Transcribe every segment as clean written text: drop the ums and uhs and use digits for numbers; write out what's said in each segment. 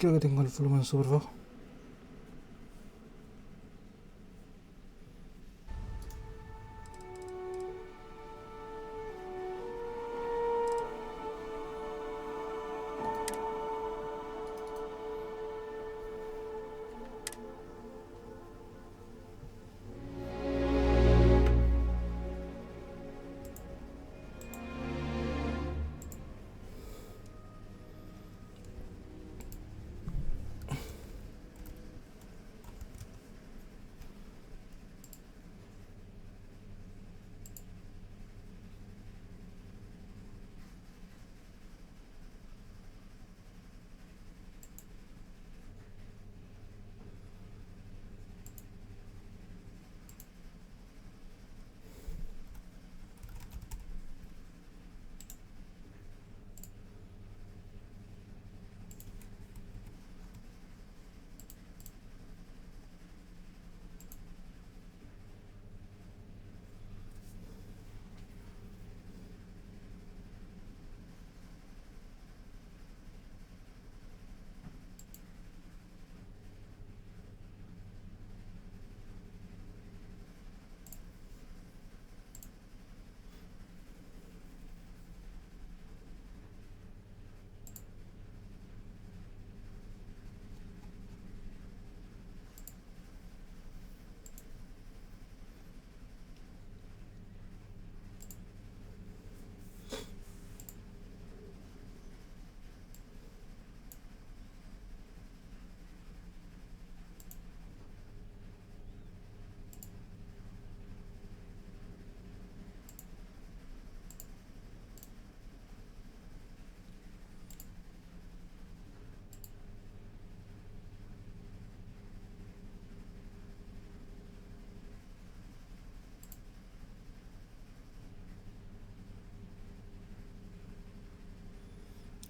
Creo que tengo el volumen súper bajo.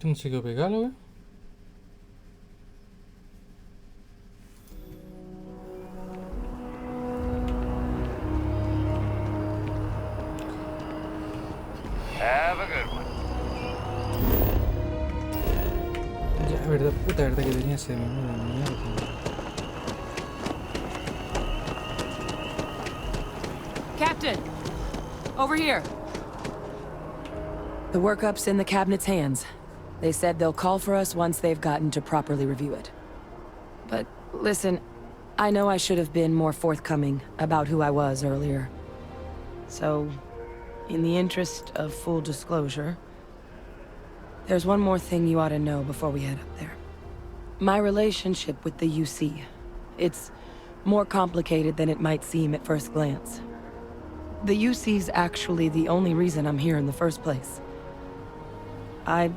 ¿Quién se quedó pegado, güey? Have a good one. Ya, verdad, puta verdad que tenía ese menú de mierda. Captain! Over here! The workup's in the cabinet's hands. They said they'll call for us once they've gotten to properly review it. But listen, I know I should have been more forthcoming about who I was earlier. So, in the interest of full disclosure, there's one more thing you ought to know before we head up there. My relationship with the UC. It's more complicated than it might seem at first glance. The UC's actually the only reason I'm here in the first place. I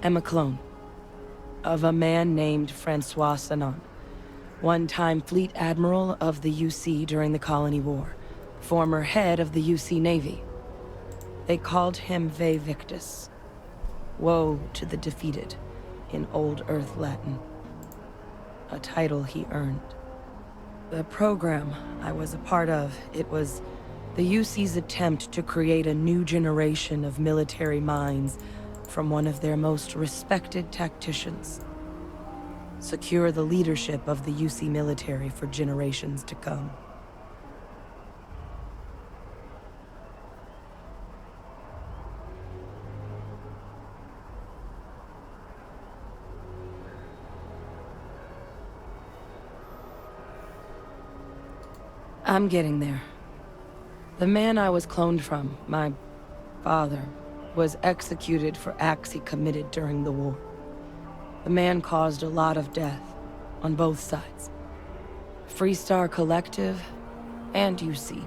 am a clone of a man named Francois Sanon, one-time fleet admiral of the UC during the Colony War, former head of the UC Navy. They called him Ve Victus, woe to the defeated, in Old Earth Latin, a title he earned. The program I was a part of, it was the UC's attempt to create a new generation of military minds from one of their most respected tacticians. Secure the leadership of the UC military for generations to come. I'm getting there. The man I was cloned from, my father, was executed for acts he committed during the war. The man caused a lot of death, on both sides. Freestar Collective and UC.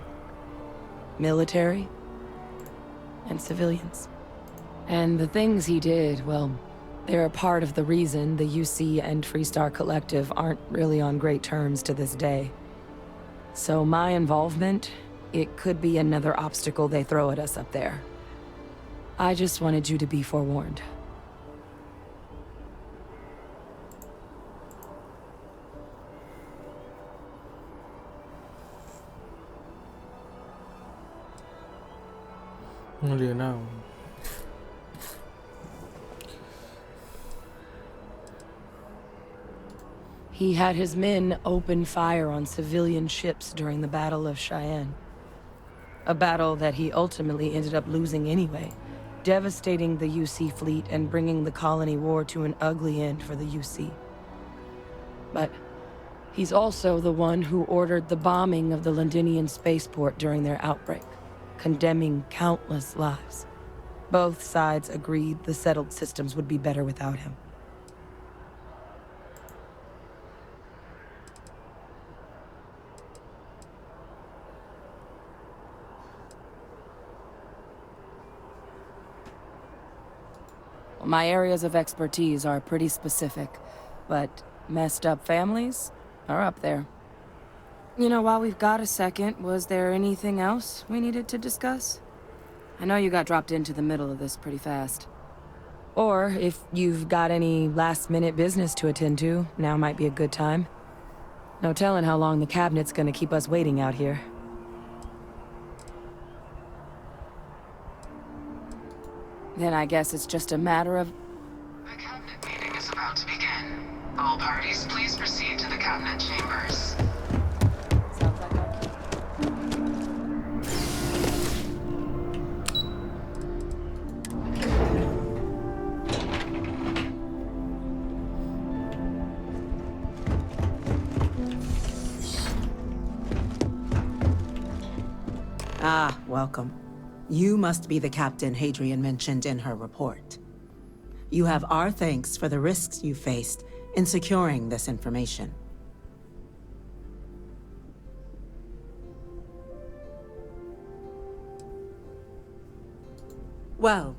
Military and civilians. And the things he did, well, they're a part of the reason the UC and Freestar Collective aren't really on great terms to this day. So my involvement, it could be another obstacle they throw at us up there. I just wanted you to be forewarned. No le digo nada. He had his men open fire on civilian ships during the Battle of Cheyenne. A battle that he ultimately ended up losing anyway, devastating the UC fleet and bringing the colony war to an ugly end for the UC. But he's also the one who ordered the bombing of the Londinian spaceport during their outbreak, condemning countless lives. Both sides agreed the settled systems would be better without him. My areas of expertise are pretty specific, but messed up families are up there. You know, while we've got a second, was there anything else we needed to discuss? I know you got dropped into the middle of this pretty fast. Or if you've got any last-minute business to attend to, now might be a good time. No telling how long the cabinet's gonna keep us waiting out here. Then I guess it's just a matter of... The cabinet meeting is about to begin. All parties, please proceed to the cabinet chambers. Sounds like our... Ah, welcome. You must be the captain Hadrian mentioned in her report. You have our thanks for the risks you faced in securing this information. Well,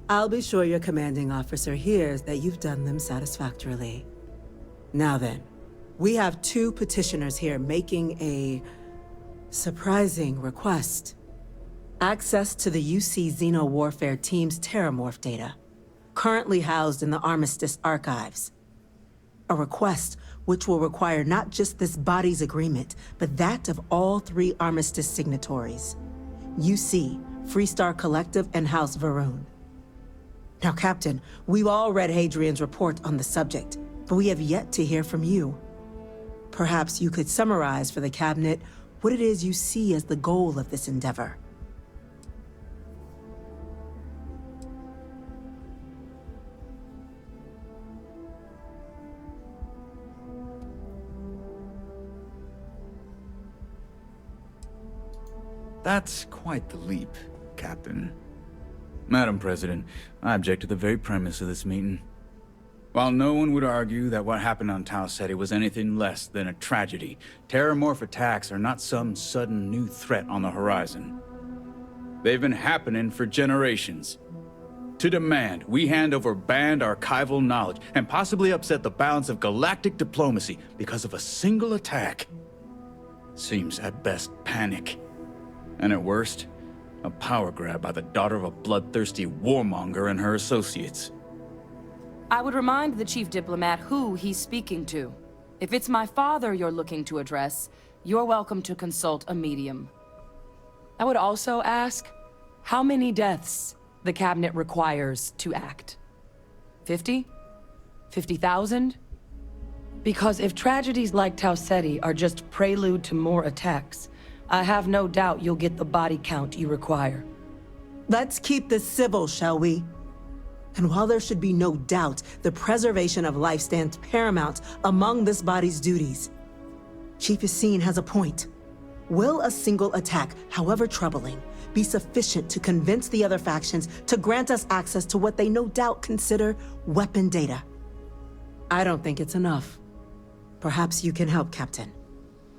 I'll be sure your commanding officer hears that you've done them satisfactorily. Now then, we have two petitioners here making a surprising request. Access to the UC Xeno Warfare Team's Terramorph data, currently housed in the Armistice archives. A request which will require not just this body's agreement, but that of all three Armistice signatories. UC, Freestar Collective, and House Varun. Now, Captain, we've all read Hadrian's report on the subject, but we have yet to hear from you. Perhaps you could summarize for the Cabinet what it is you see as the goal of this endeavor. That's quite the leap, Captain. Madam President, I object to the very premise of this meeting. While no one would argue that what happened on Tau Ceti was anything less than a tragedy, Terramorph attacks are not some sudden new threat on the horizon. They've been happening for generations. To demand we hand over banned archival knowledge and possibly upset the balance of galactic diplomacy because of a single attack seems at best panic. And at worst, a power grab by the daughter of a bloodthirsty warmonger and her associates. I would remind the chief diplomat who he's speaking to. If it's my father you're looking to address, you're welcome to consult a medium. I would also ask how many deaths the cabinet requires to act. 50? 50,000? Because if tragedies like Tau Ceti are just prelude to more attacks, I have no doubt you'll get the body count you require. Let's keep this civil, shall we? And while there should be no doubt, the preservation of life stands paramount among this body's duties. Chief Yassine has a point. Will a single attack, however troubling, be sufficient to convince the other factions to grant us access to what they no doubt consider weapon data? I don't think it's enough. Perhaps you can help, Captain.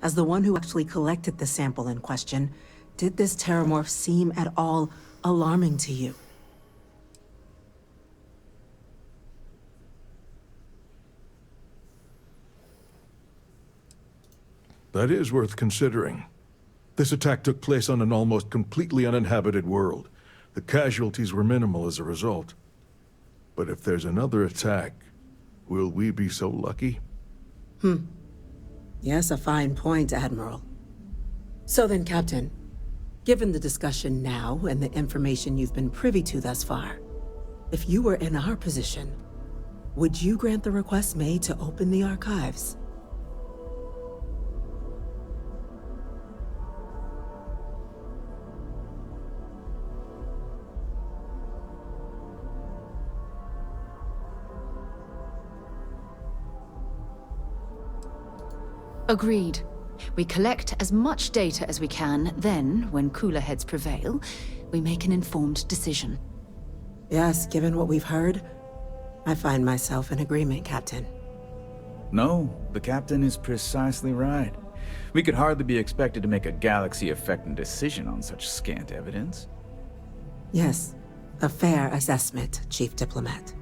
As the one who actually collected the sample in question, did this Terramorph seem at all alarming to you? That is worth considering. This attack took place on an almost completely uninhabited world. The casualties were minimal as a result. But if there's another attack, will we be so lucky? Yes, a fine point, Admiral. So then, Captain, given the discussion now and the information you've been privy to thus far, if you were in our position, would you grant the request made to open the archives? Agreed. We collect as much data as we can, then, when cooler heads prevail, we make an informed decision. Yes, given what we've heard, I find myself in agreement, Captain. No, the captain is precisely right. We could hardly be expected to make a galaxy-affecting decision on such scant evidence. Yes, a fair assessment, Chief Diplomat.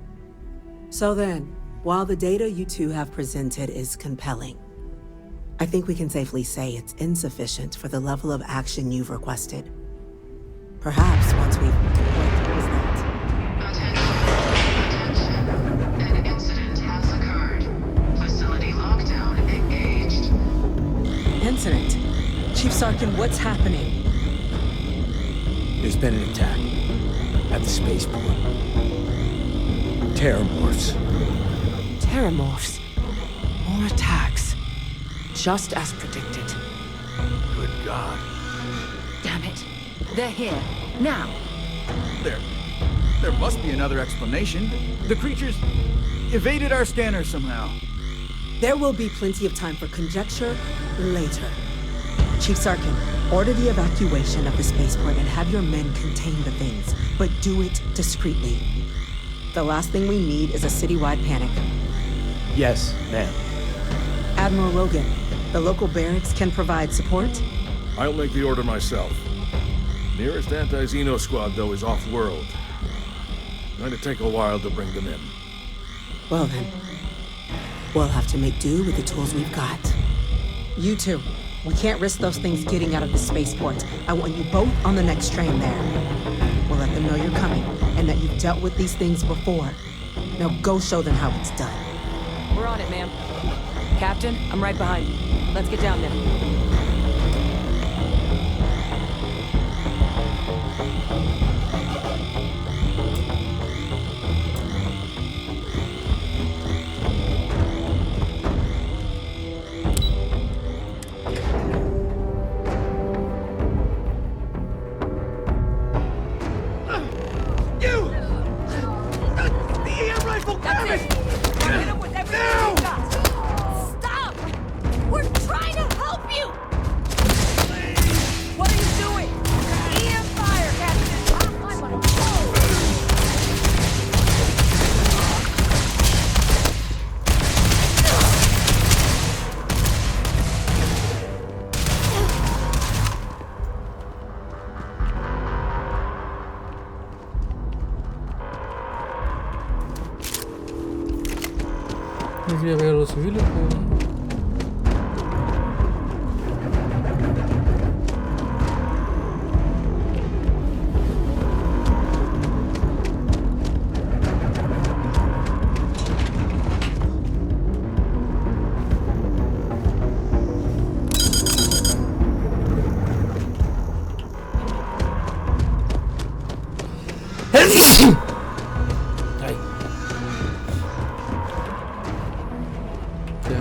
So then, while the data you two have presented is compelling, I think we can safely say it's insufficient for the level of action you've requested. Perhaps once we've... What was that? Attention. An incident has occurred. Facility lockdown engaged. Incident? Chief Sarkin, what's happening? There's been an attack at the spaceport. Terramorphs. Terramorphs. More attacks. Just as predicted. Good God. Damn it. They're here. Now. There must be another explanation. The creatures evaded our scanner somehow. There will be plenty of time for conjecture later. Chief Sarkin, order the evacuation of the spaceport and have your men contain the things, but do it discreetly. The last thing we need is a citywide panic. Yes, ma'am. Admiral Logan, the local barracks can provide support? I'll make the order myself. Nearest anti-Xeno squad, though, is off-world. Going to take a while to bring them in. Well then, we'll have to make do with the tools we've got. You two, we can't risk those things getting out of the spaceport. I want you both on the next train there. We'll let them know you're coming, and that you've dealt with these things before. Now go show them how it's done. We're on it, ma'am. Captain, I'm right behind you. Let's get down there. No quería pegar a los civiles, pues. Ay. Ya.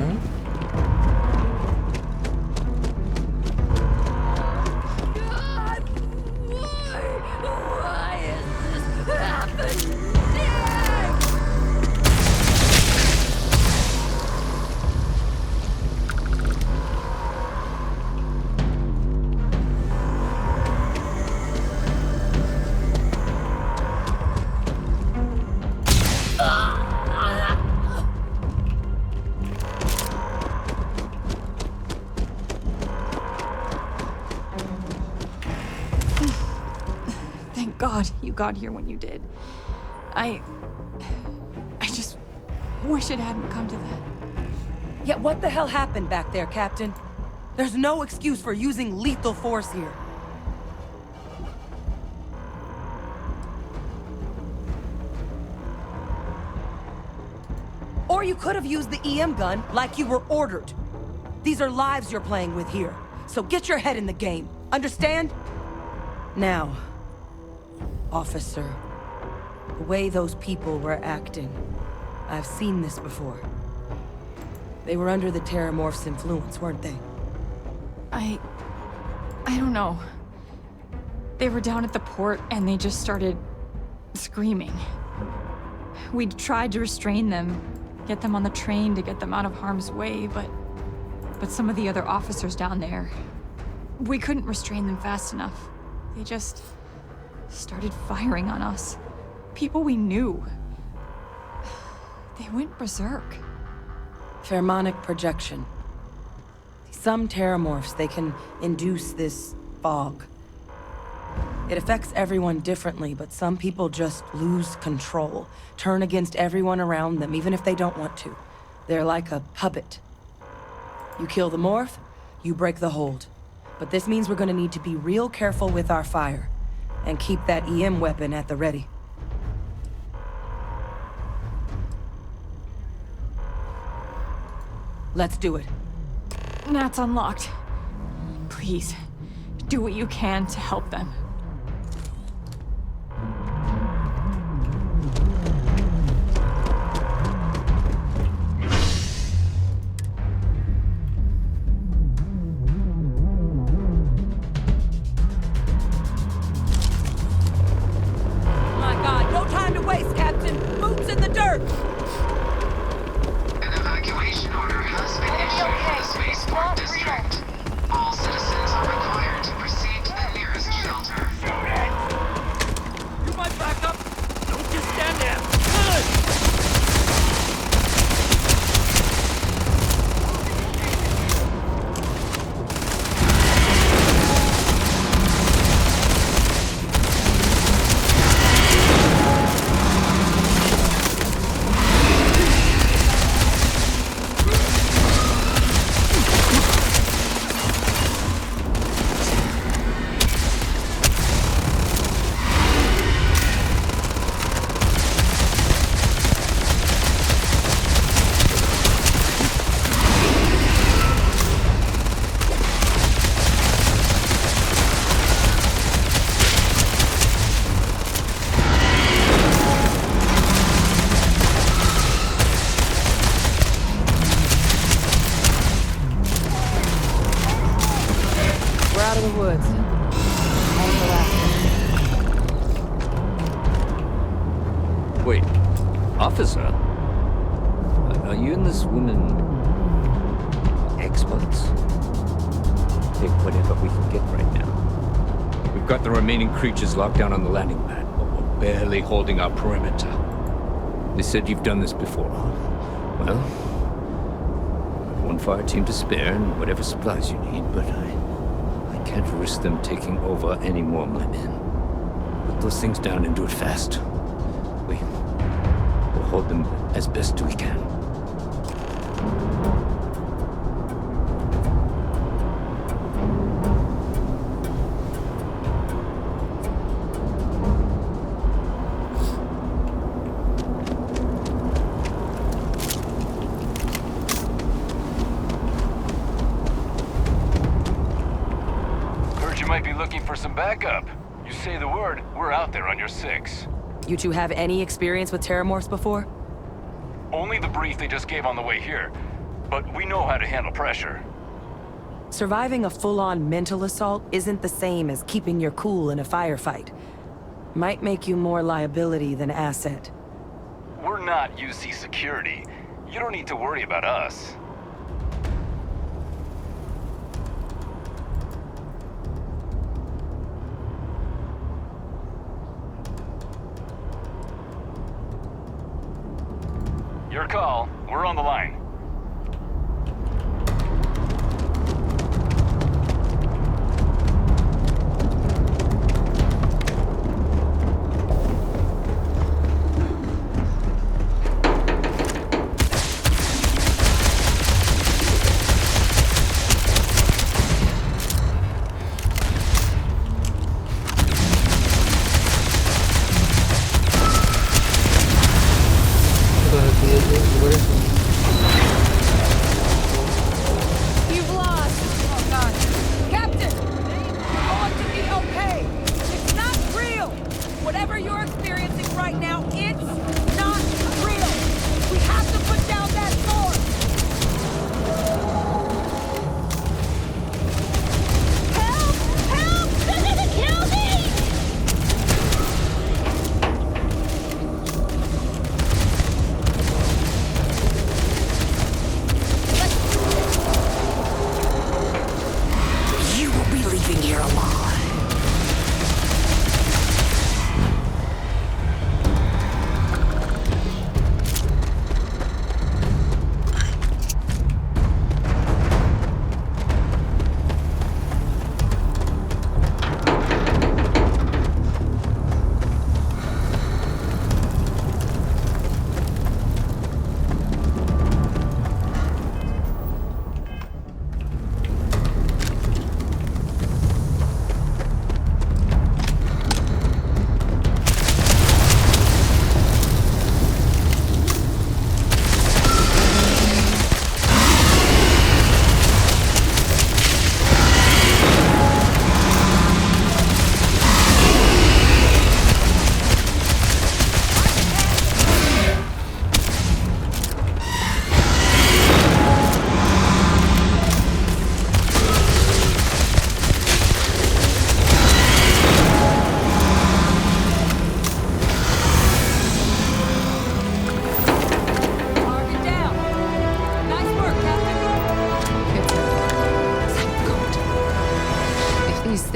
Why is this happening? Thank God you got here when you did. I just wish it hadn't come to that. Yeah, what the hell happened back there, Captain? There's no excuse for using lethal force here. Or you could have used the EM gun like you were ordered. These are lives you're playing with here, so get your head in the game. Understand? Now, officer, the way those people were acting, I've seen this before. They were under the Terramorph's influence, weren't they? I don't know. They were down at the port and they just started screaming. We tried to restrain them, get them on the train to get them out of harm's way, but But some of the other officers down there, we couldn't restrain them fast enough. They just started firing on us. People we knew. They went berserk. Pheromonic projection. Some terramorphs, they can induce this fog. It affects everyone differently, but some people just lose control, turn against everyone around them, even if they don't want to. They're like a puppet. You kill the morph, you break the hold. But this means we're gonna need to be real careful with our fire, and keep that EM weapon at the ready. Let's do it. Nat's unlocked. Please, do what you can to help them. My God, no time to waste, Captain! Boots in the dirt! An evacuation order has been issued for the spaceport district. All citizens are required to proceed to the nearest shelter. You might back up. Don't just stand there. We're out of the woods. On the last Wait, officer? Are you and this woman experts? Take whatever we can get right now. We've got the remaining creatures locked down on the landing pad, but we're barely holding our perimeter. They said you've done this before. Well, one fire team to spare and whatever supplies you need, but I can't risk them taking over any more of my men. Put those things down and do it fast. We'll hold them as best we can. Heard you might be looking for some backup. You say the word, we're out there on your 6. You two have any experience with terramorphs before? Only the brief they just gave on the way here. But we know how to handle pressure. Surviving a full-on mental assault isn't the same as keeping your cool in a firefight. Might make you more liability than asset. We're not UC security. You don't need to worry about us. Your call. We're on the line. Otra vez, por eso.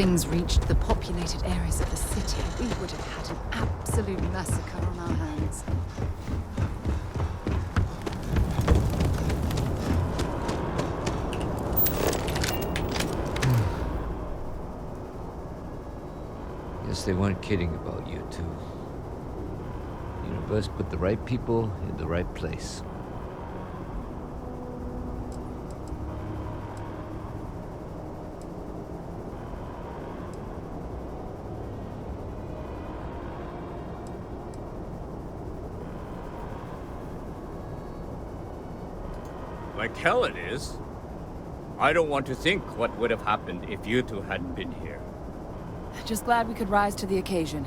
things reached the populated areas of the city, we would have had an absolute massacre on our hands. Guess they weren't kidding about you two. The universe put the right people in the right place. Like hell it is. I don't want to think what would have happened if you two hadn't been here. Just glad we could rise to the occasion.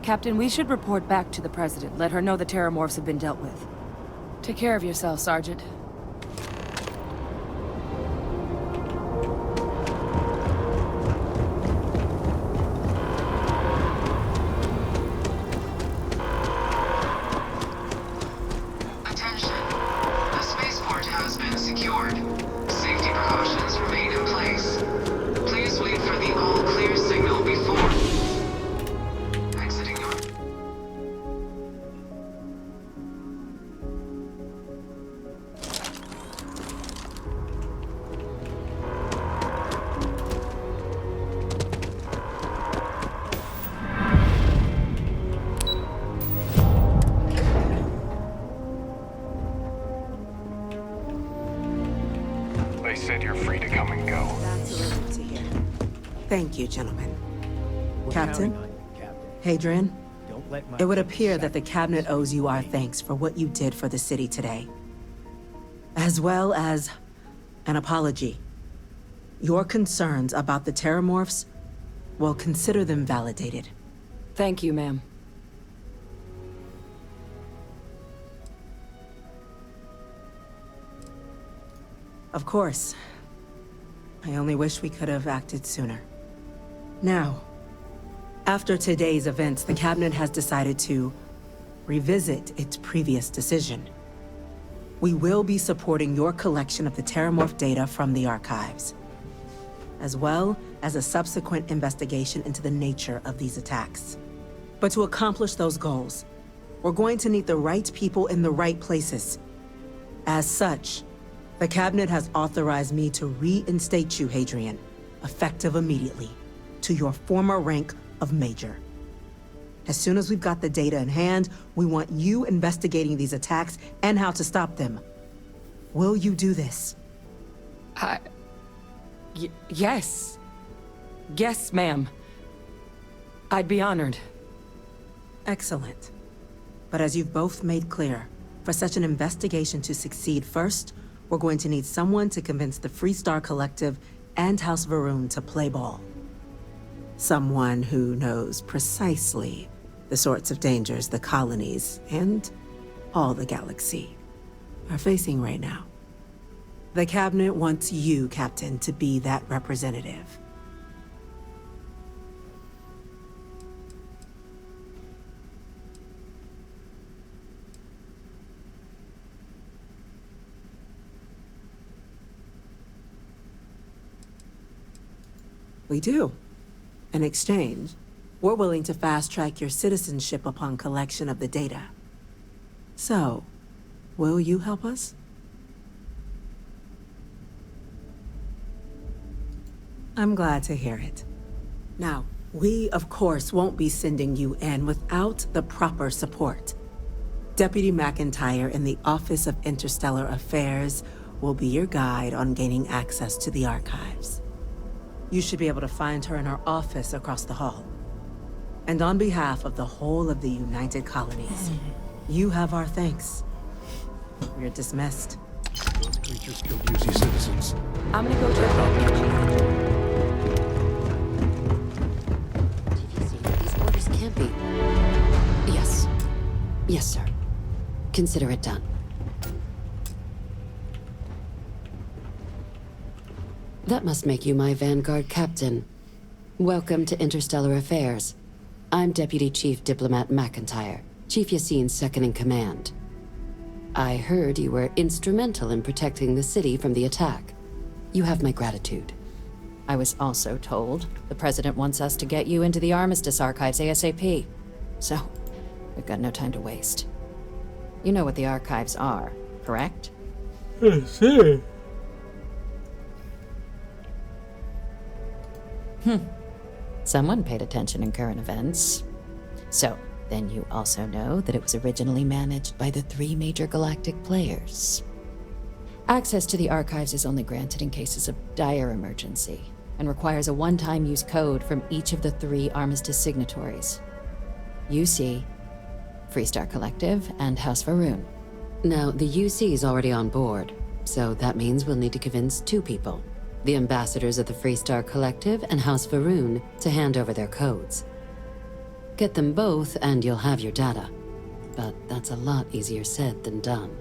Captain, we should report back to the President. Let her know the Terramorphs have been dealt with. Take care of yourself, Sergeant. Attention. The spaceport has been secured. Safety precautions remain in place. Please wait for the all-clear signal before exiting your... They said you're free to come and go. That's a relief to hear. Thank you, gentlemen. We're Captain? counting on you, Captain. Hadrian, Don't let my it would people appear that the sacrifice Cabinet owes you our me. thanks for what you did for the city today. As well as an apology. Your concerns about the Terramorphs, well, consider them validated. Thank you, ma'am. Of course. I only wish we could have acted sooner. Now, after today's events, the Cabinet has decided to revisit its previous decision. We will be supporting your collection of the Terramorph data from the archives, as well as a subsequent investigation into the nature of these attacks. But to accomplish those goals, we're going to need the right people in the right places. As such, the Cabinet has authorized me to reinstate you, Hadrian, effective immediately, to your former rank of Major. As soon as we've got the data in hand, we want you investigating these attacks and how to stop them. Will you do this? Yes. Yes, ma'am. I'd be honored. Excellent. But as you've both made clear, for such an investigation to succeed first, we're going to need someone to convince the Freestar Collective and House Varun to play ball. Someone who knows precisely the sorts of dangers the colonies and all the galaxy are facing right now. The Cabinet wants you, Captain, to be that representative. We do. In exchange, we're willing to fast-track your citizenship upon collection of the data. So, will you help us? I'm glad to hear it. Now, we, of course, won't be sending you in without the proper support. Deputy McIntyre in the Office of Interstellar Affairs will be your guide on gaining access to the archives. You should be able to find her in her office across the hall. And on behalf of the whole of the United Colonies, you have our thanks. We're dismissed. Those creatures killed UC citizens. I'm gonna go check that. These orders can't be. Yes. Yes, sir. Consider it done. That must make you my Vanguard captain. Welcome to Interstellar Affairs. I'm Deputy Chief Diplomat McIntyre, Chief Yassine's second-in-command. I heard you were instrumental in protecting the city from the attack. You have my gratitude. I was also told the President wants us to get you into the Armistice archives ASAP. So, we've got no time to waste. You know what the archives are, correct? Someone paid attention in current events. So, then you also know that it was originally managed by the 3 major galactic players. Access to the archives is only granted in cases of dire emergency, and requires a one-time use code from each of the 3 Armistice signatories. UC, Freestar Collective, and House Varun. Now, the UC is already on board, so that means we'll need to convince 2 people. The ambassadors of the Freestar Collective and House Varun to hand over their codes. Get them both and you'll have your data. But that's a lot easier said than done.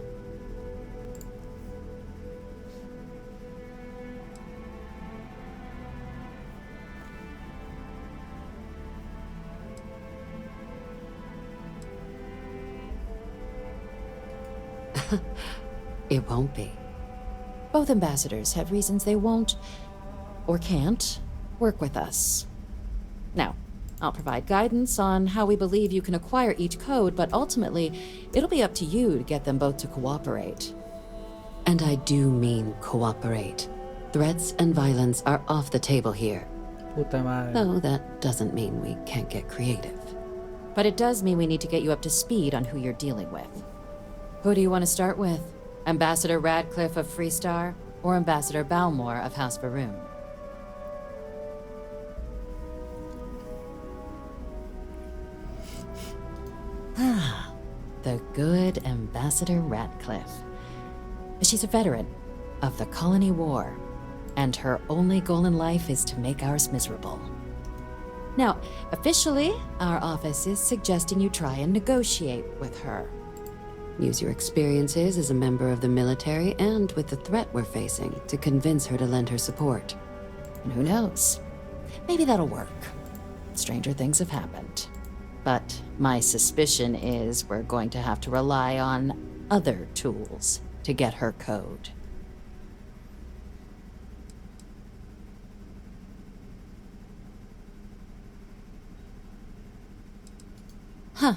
It won't be. Both ambassadors have reasons they won't, or can't, work with us. Now, I'll provide guidance on how we believe you can acquire each code, but ultimately, it'll be up to you to get them both to cooperate. And I do mean cooperate. Threats and violence are off the table here. Puta madre. Though that doesn't mean we can't get creative. But it does mean we need to get you up to speed on who you're dealing with. Who do you want to start with? Ambassador Radcliffe of Freestar, or Ambassador Balmore of House Varun? The good Ambassador Radcliffe. She's a veteran of the Colony War, and her only goal in life is to make ours miserable. Now, officially, our office is suggesting you try and negotiate with her. Use your experiences as a member of the military and with the threat we're facing to convince her to lend her support. And who knows? Maybe that'll work. Stranger things have happened. But my suspicion is we're going to have to rely on other tools to get her code. Huh.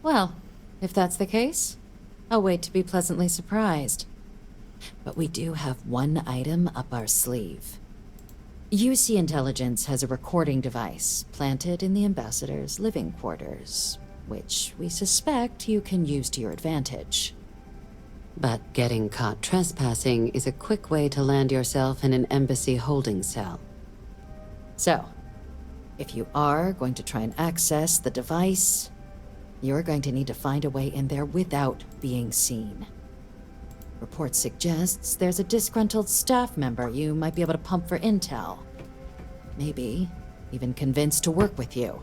Well, if that's the case, I'll wait to be pleasantly surprised. But we do have one item up our sleeve. UC Intelligence has a recording device planted in the Ambassador's living quarters, which we suspect you can use to your advantage. But getting caught trespassing is a quick way to land yourself in an embassy holding cell. So, if you are going to try and access the device, you're going to need to find a way in there without being seen. Report suggests there's a disgruntled staff member you might be able to pump for intel. Maybe even convince to work with you.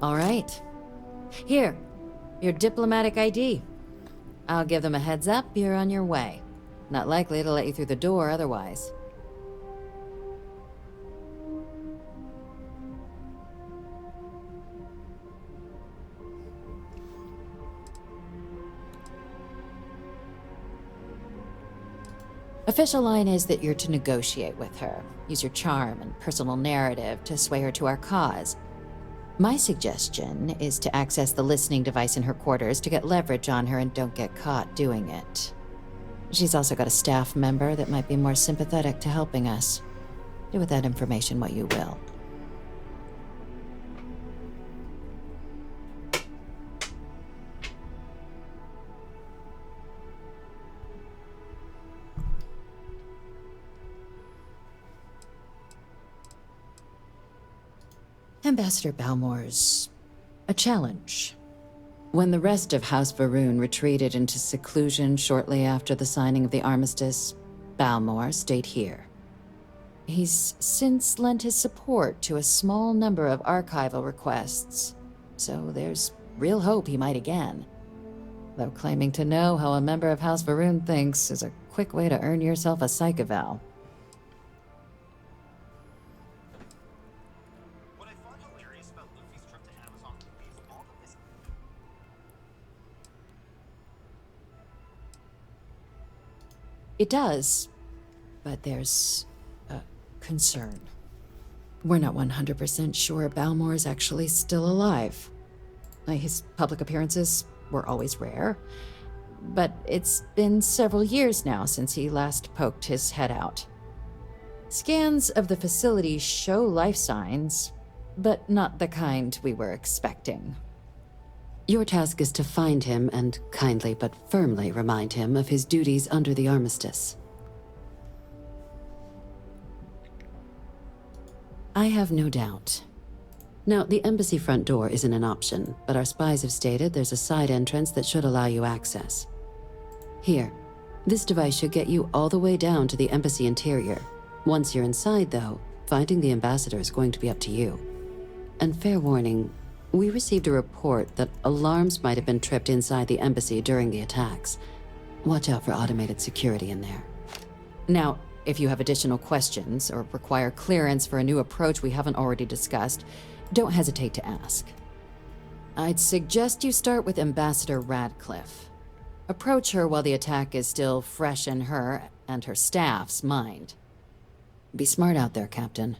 All right. Here, your diplomatic ID. I'll give them a heads up, you're on your way. Not likely to let you through the door otherwise. Official line is that you're to negotiate with her. Use your charm and personal narrative to sway her to our cause. My suggestion is to access the listening device in her quarters to get leverage on her and don't get caught doing it. She's also got a staff member that might be more sympathetic to helping us. Do with that information what you will. Ambassador Balmore's a challenge. When the rest of House Varun retreated into seclusion shortly after the signing of the armistice, Balmore stayed here. He's since lent his support to a small number of archival requests, so there's real hope he might again. Though claiming to know how a member of House Varun thinks is a quick way to earn yourself a psych eval. It does, but there's a concern. We're not 100% sure Balmore is actually still alive. His public appearances were always rare, but it's been several years now since he last poked his head out. Scans of the facility show life signs, but not the kind we were expecting. Your task is to find him and kindly but firmly remind him of his duties under the armistice. I have no doubt. Now, the embassy front door isn't an option, but our spies have stated there's a side entrance that should allow you access. Here, this device should get you all the way down to the embassy interior. Once you're inside, though, finding the ambassador is going to be up to you. And fair warning, we received a report that alarms might have been tripped inside the embassy during the attacks. Watch out for automated security in there. Now, if you have additional questions or require clearance for a new approach we haven't already discussed, don't hesitate to ask. I'd suggest you start with Ambassador Radcliffe. Approach her while the attack is still fresh in her and her staff's mind. Be smart out there, Captain.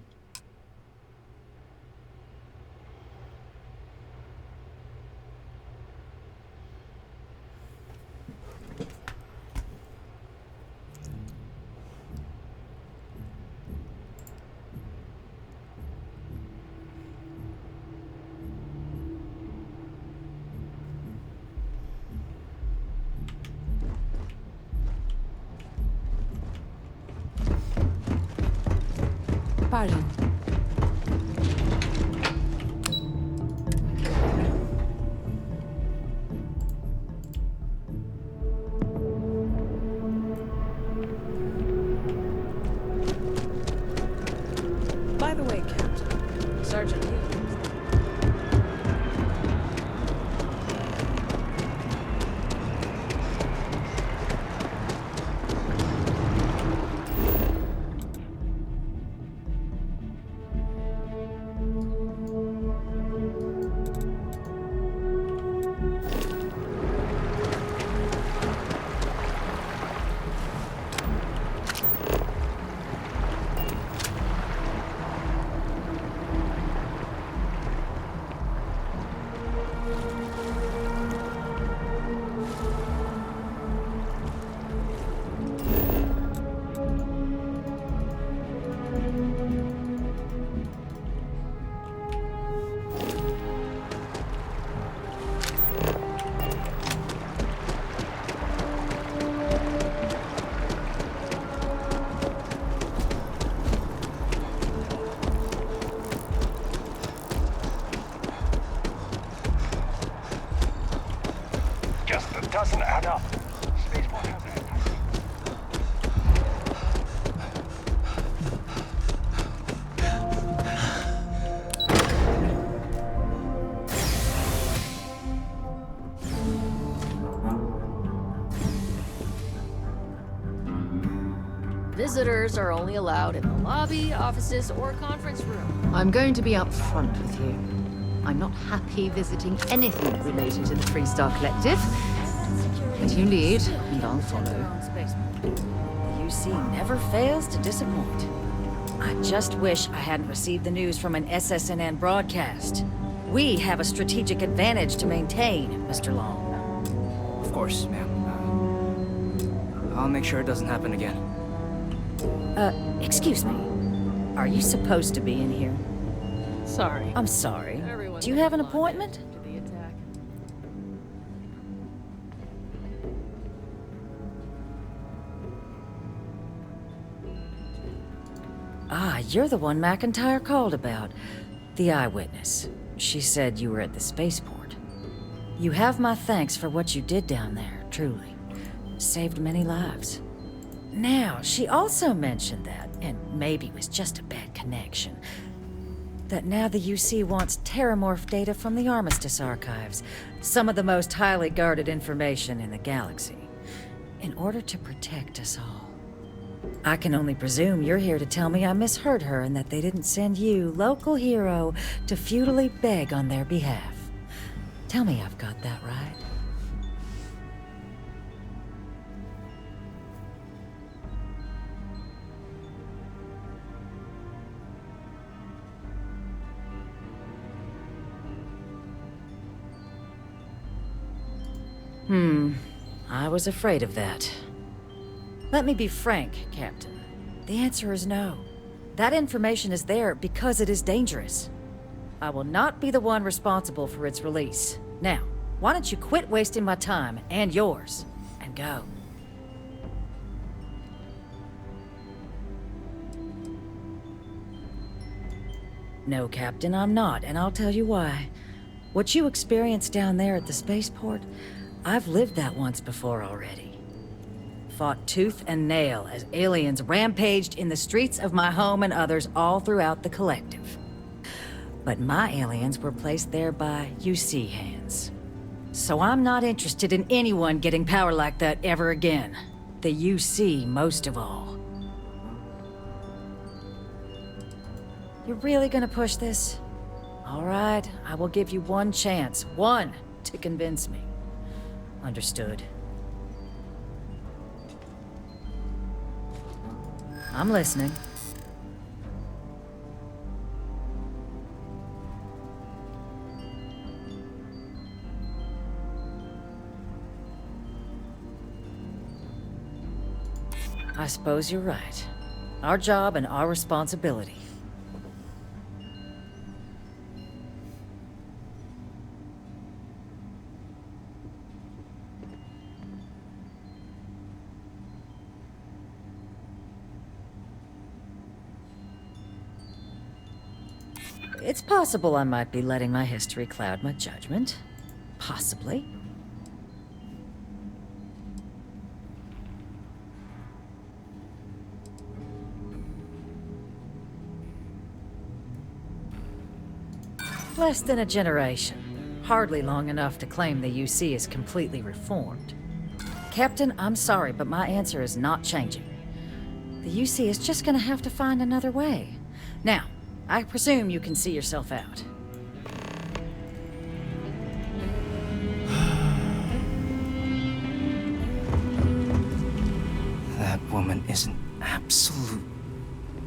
Pardon. By the way, Captain, Sergeant Lee. Doesn't add up. Spaceport has it. Visitors are only allowed in the lobby, offices, or conference room. I'm going to be up front with you. I'm not happy visiting anything related to the Freestar Collective. But you lead, and I'll follow. The UC never fails to disappoint. I just wish I hadn't received the news from an SSNN broadcast. We have a strategic advantage to maintain, Mr. Long. Of course, ma'am. I'll make sure it doesn't happen again. Excuse me. Are you supposed to be in here? Sorry. I'm sorry. Do you have an appointment? Ah, you're the one McIntyre called about. The eyewitness. She said you were at the spaceport. You have my thanks for what you did down there, truly. Saved many lives. Now, she also mentioned that, and maybe it was just a bad connection, that now the UC wants terramorph data from the Armistice archives, some of the most highly guarded information in the galaxy, in order to protect us all. I can only presume you're here to tell me I misheard her and that they didn't send you, local hero, to futilely beg on their behalf. Tell me I've got that right. I was afraid of that. Let me be frank, Captain. The answer is no. That information is there because it is dangerous. I will not be the one responsible for its release. Now, why don't you quit wasting my time and yours, and go? No, Captain, I'm not, and I'll tell you why. What you experienced down there at the spaceport, I've lived that once before already. Fought tooth and nail as aliens rampaged in the streets of my home and others all throughout the Collective. But my aliens were placed there by UC hands. So I'm not interested in anyone getting power like that ever again. The UC most of all. You're really gonna push this? All right, I will give you one chance. One to convince me. Understood. I'm listening. I suppose you're right. Our job and our responsibility. It's possible I might be letting my history cloud my judgment. Possibly. Less than a generation. Hardly long enough to claim the UC is completely reformed. Captain, I'm sorry, but my answer is not changing. The UC is just gonna have to find another way. Now, I presume you can see yourself out. That woman is an absolute...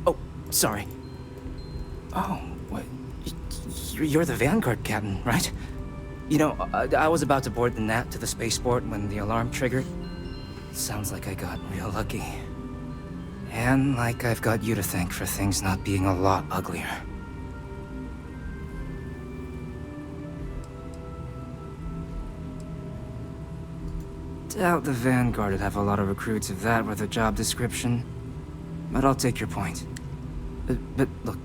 Oh, sorry. Oh, what? You're the Vanguard captain, right? You know, I was about to board the Nat to the spaceport when the alarm triggered. Sounds like I got real lucky. And like I've got you to thank for things not being a lot uglier. Doubt the Vanguard would have a lot of recruits if that were the job description. But I'll take your point. But look,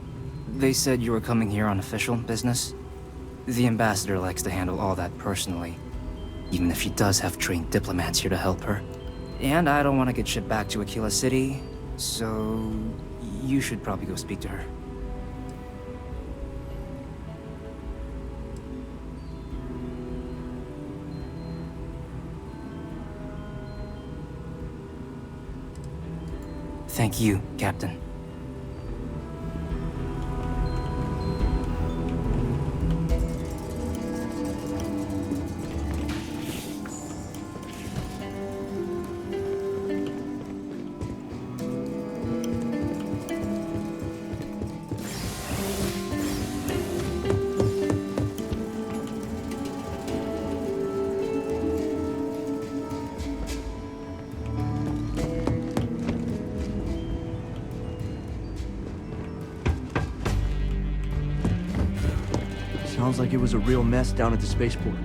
they said you were coming here on official business. The ambassador likes to handle all that personally, even if she does have trained diplomats here to help her. And I don't want to get shipped back to Aquila City, so you should probably go speak to her. Thank you, Captain. Sounds like it was a real mess down at the spaceport.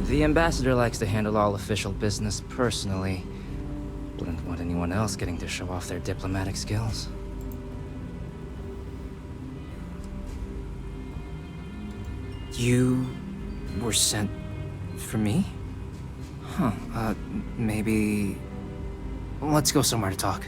The ambassador likes to handle all official business personally. Wouldn't want anyone else getting to show off their diplomatic skills. You were sent for me? Huh, maybe... Let's go somewhere to talk.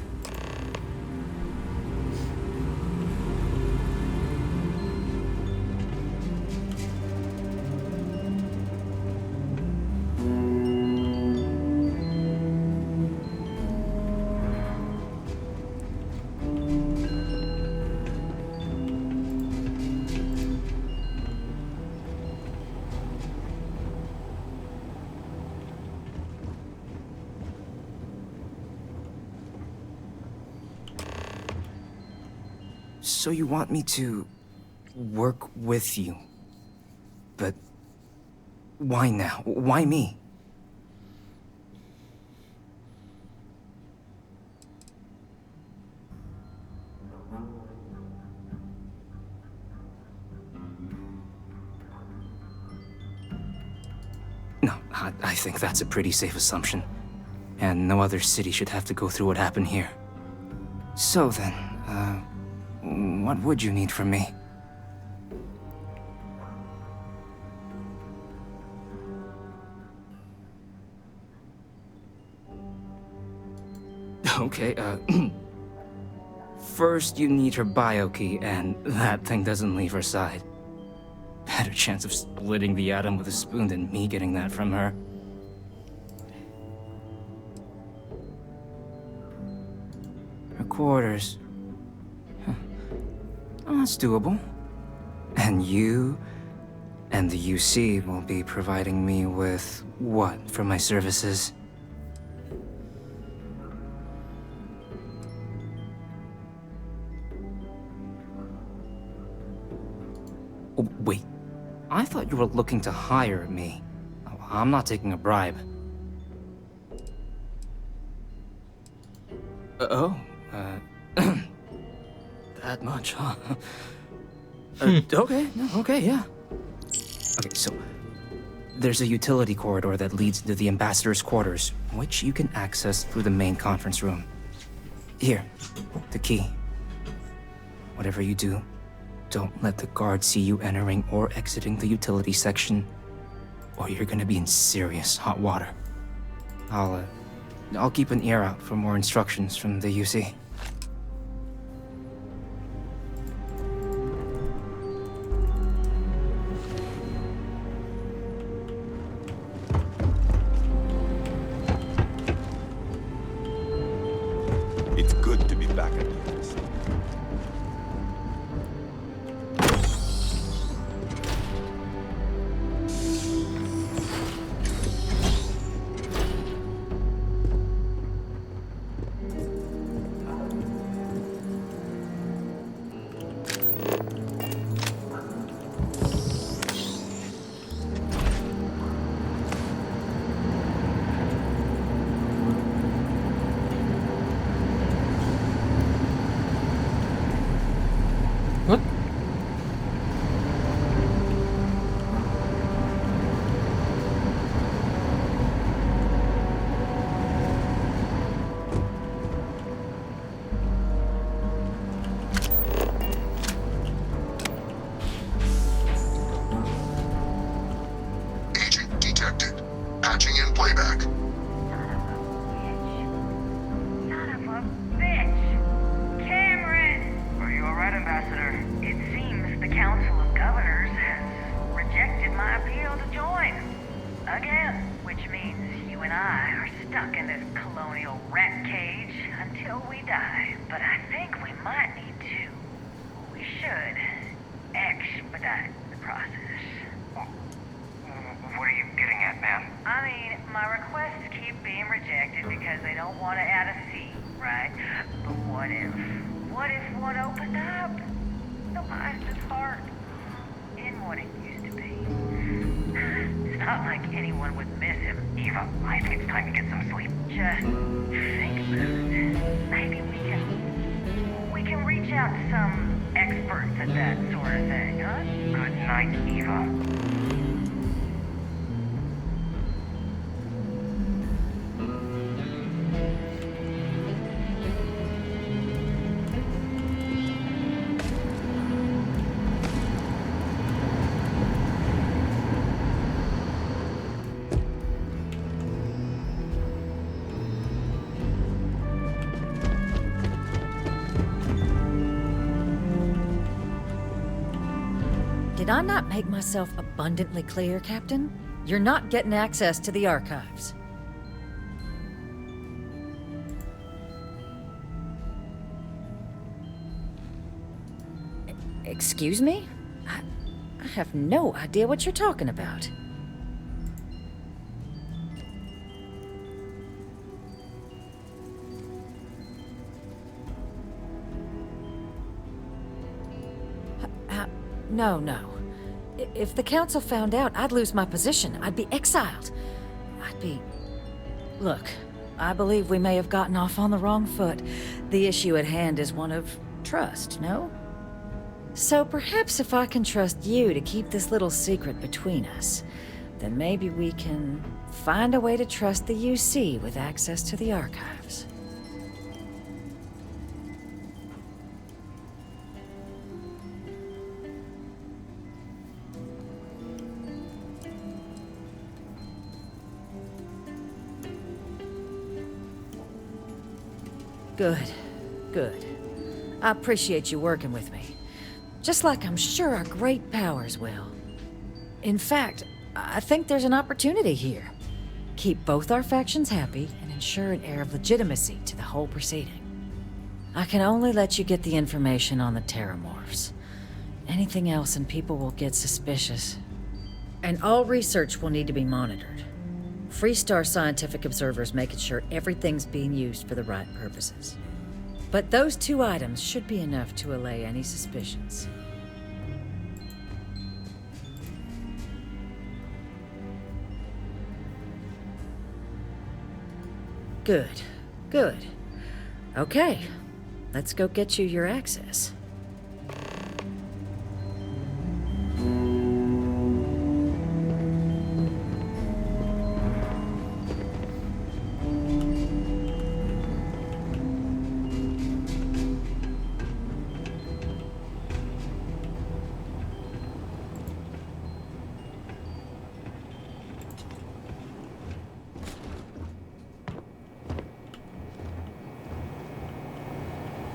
So you want me to work with you but why now? Why me? No, I think that's a pretty safe assumption. And no other city should have to go through what happened here. So then, what would you need from me? Okay, first you need her bio key, and that thing doesn't leave her side. Better chance of splitting the atom with a spoon than me getting that from her. Her quarters. Huh. Oh, that's doable. And you and the UC will be providing me with what for my services? Oh, wait. I thought you were looking to hire me. Oh, I'm not taking a bribe. That much, huh? Okay, yeah. Okay, so there's a utility corridor that leads into the ambassador's quarters, which you can access through the main conference room. Here, the key. Whatever you do, don't let the guards see you entering or exiting the utility section, or you're gonna be in serious hot water. I'll keep an ear out for more instructions from the UC. It's good to be back at this. What? Agent detected. Patching in playback. Are you alright, Ambassador? It seems the Council of Governors has rejected my appeal to join. Again. Which means you and I are stuck in this colonial rat cage until we die. But I think we might need to. We should expedite the process. What are you getting at, ma'am? I mean, my requests keep being rejected because they don't want to add a seat, right? But what if one opened up? The life is hard in what it used to be. It's not like anyone would miss him. Eva, I think it's time to get some sleep. Just think about it. Maybe we can reach out to some experts at that sort of thing, huh? Good night, Eva. Did I not make myself abundantly clear, Captain? You're not getting access to the archives. Excuse me? I have no idea what you're talking about. No. If the council found out, I'd lose my position. I'd be exiled. Look, I believe we may have gotten off on the wrong foot. The issue at hand is one of trust, no? So perhaps if I can trust you to keep this little secret between us, then maybe we can find a way to trust the UC with access to the archives. Good. I appreciate you working with me. Just like I'm sure our great powers will. In fact, I think there's an opportunity here. Keep both our factions happy and ensure an air of legitimacy to the whole proceeding. I can only let you get the information on the Terramorphs. Anything else and people will get suspicious. And all research will need to be monitored. Freestar scientific observers making sure everything's being used for the right purposes. But those 2 items should be enough to allay any suspicions. Good. Okay, let's go get you your access.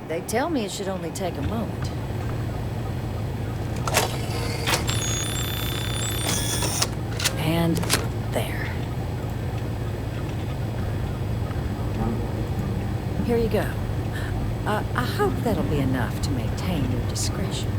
They tell me it should only take a moment. And there. Here you go. I hope that'll be enough to maintain your discretion.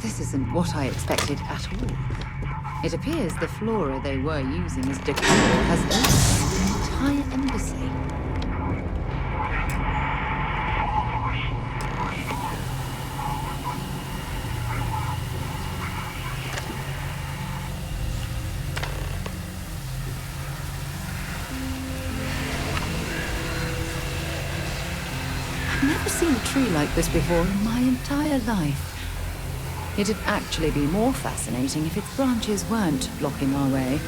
This isn't what I expected at all. It appears the flora they were using as decor has opened the entire embassy. never seen a tree like this before in my entire life. It'd actually be more fascinating if its branches weren't blocking our way.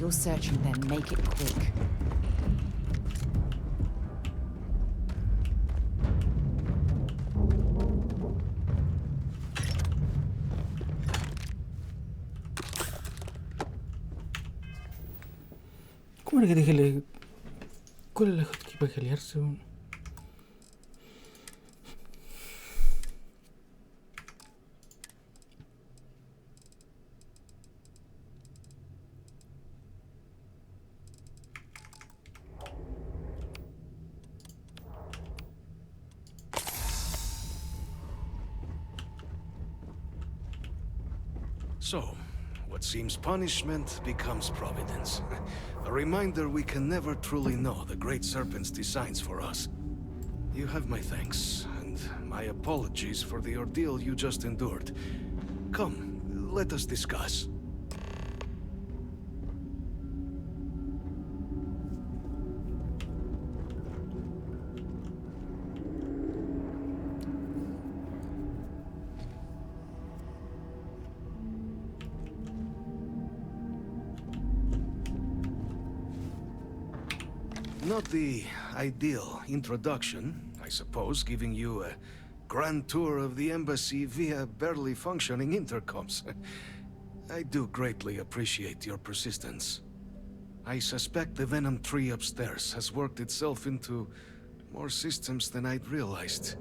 you're searching, then make it quick. ¿Cómo era que dije le... ¿Cuál es la hotkey para gelearse? So, what seems punishment becomes providence. A reminder we can never truly know the Great Serpent's designs for us. You have my thanks, and my apologies for the ordeal you just endured. Come, let us discuss. Not the ideal introduction, I suppose, giving you a grand tour of the embassy via barely functioning intercoms. I do greatly appreciate your persistence. I suspect the Venom tree upstairs has worked itself into more systems than I'd realized.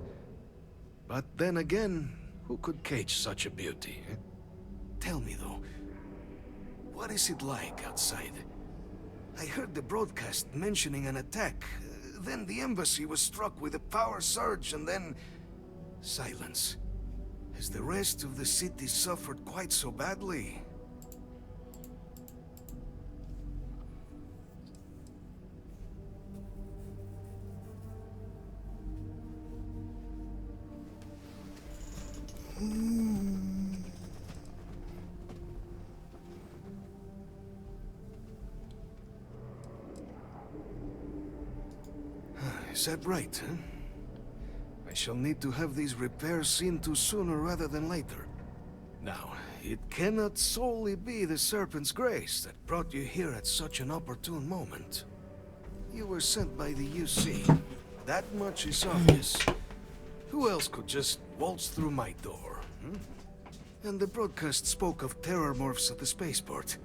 But then again, who could cage such a beauty? Tell me though, what is it like outside? I heard the broadcast mentioning an attack. Then the embassy was struck with a power surge and then... silence. Has the rest of the city suffered quite so badly? Is that right, huh? I shall need to have these repairs seen to sooner rather than later. Now, it cannot solely be the Serpent's grace that brought you here at such an opportune moment. You were sent by the UC. That much is obvious. Who else could just waltz through my door? And the broadcast spoke of terror morphs at the spaceport.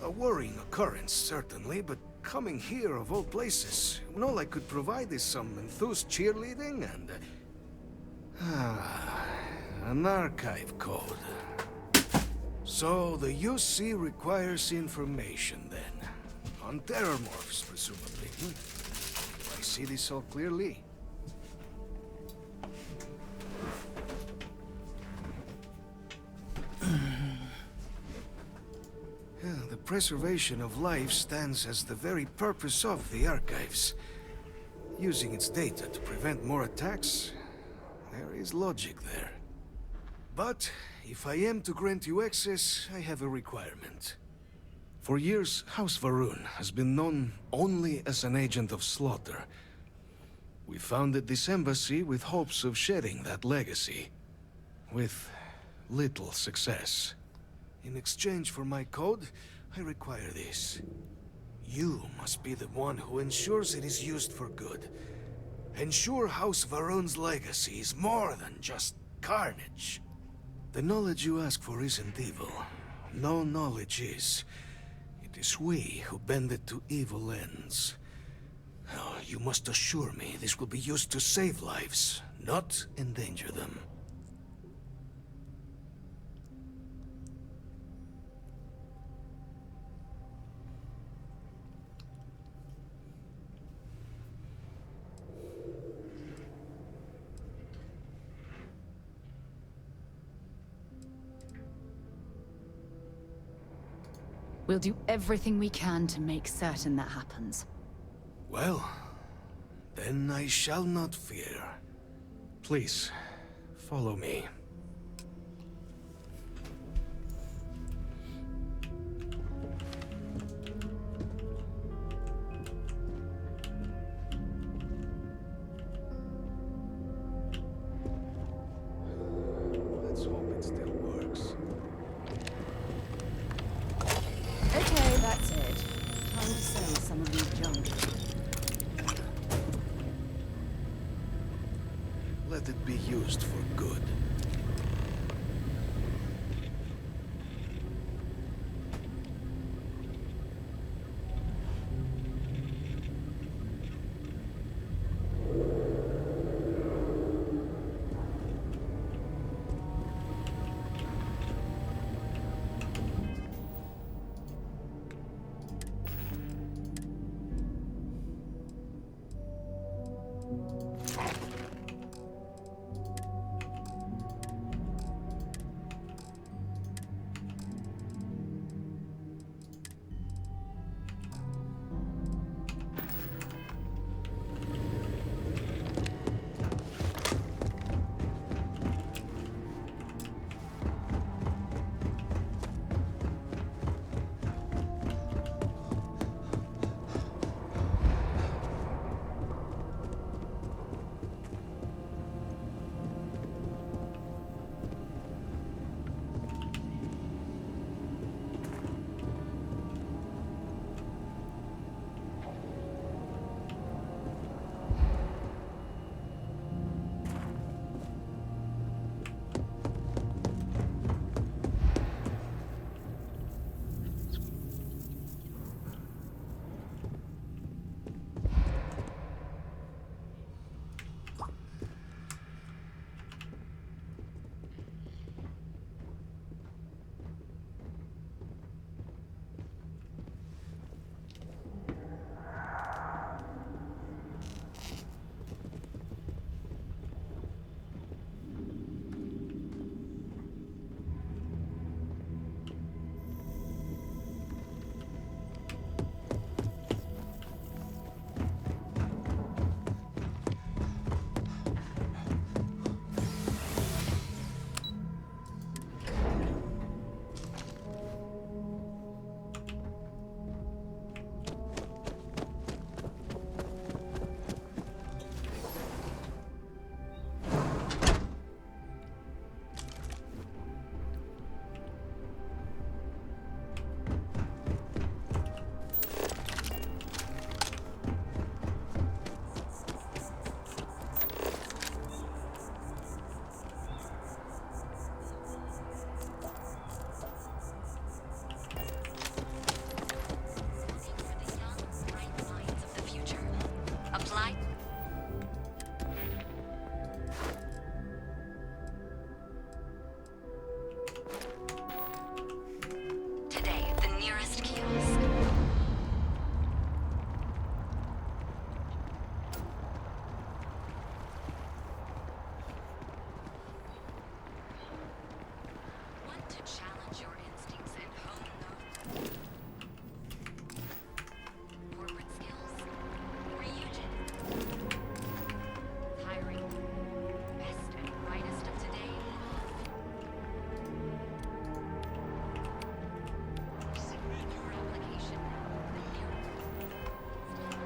A worrying occurrence, certainly, but coming here of all places, when all I could provide is some enthused cheerleading and... an archive code. So the UC requires information then. On terror morphs, presumably. Do I see this all clearly? The preservation of life stands as the very purpose of the archives. Using its data to prevent more attacks, there is logic there. But if I am to grant you access, I have a requirement. For years, House Varun has been known only as an agent of slaughter. We founded this embassy with hopes of shedding that legacy. With little success. In exchange for my code, I require this. You must be the one who ensures it is used for good. Ensure House Varun's legacy is more than just carnage. The knowledge you ask for isn't evil. No knowledge is. It is we who bend it to evil ends. Now, you must assure me this will be used to save lives, not endanger them. We'll do everything we can to make certain that happens. Well, then I shall not fear. Please, follow me. Let's hope it still works. Okay, that's it. let it be used for good.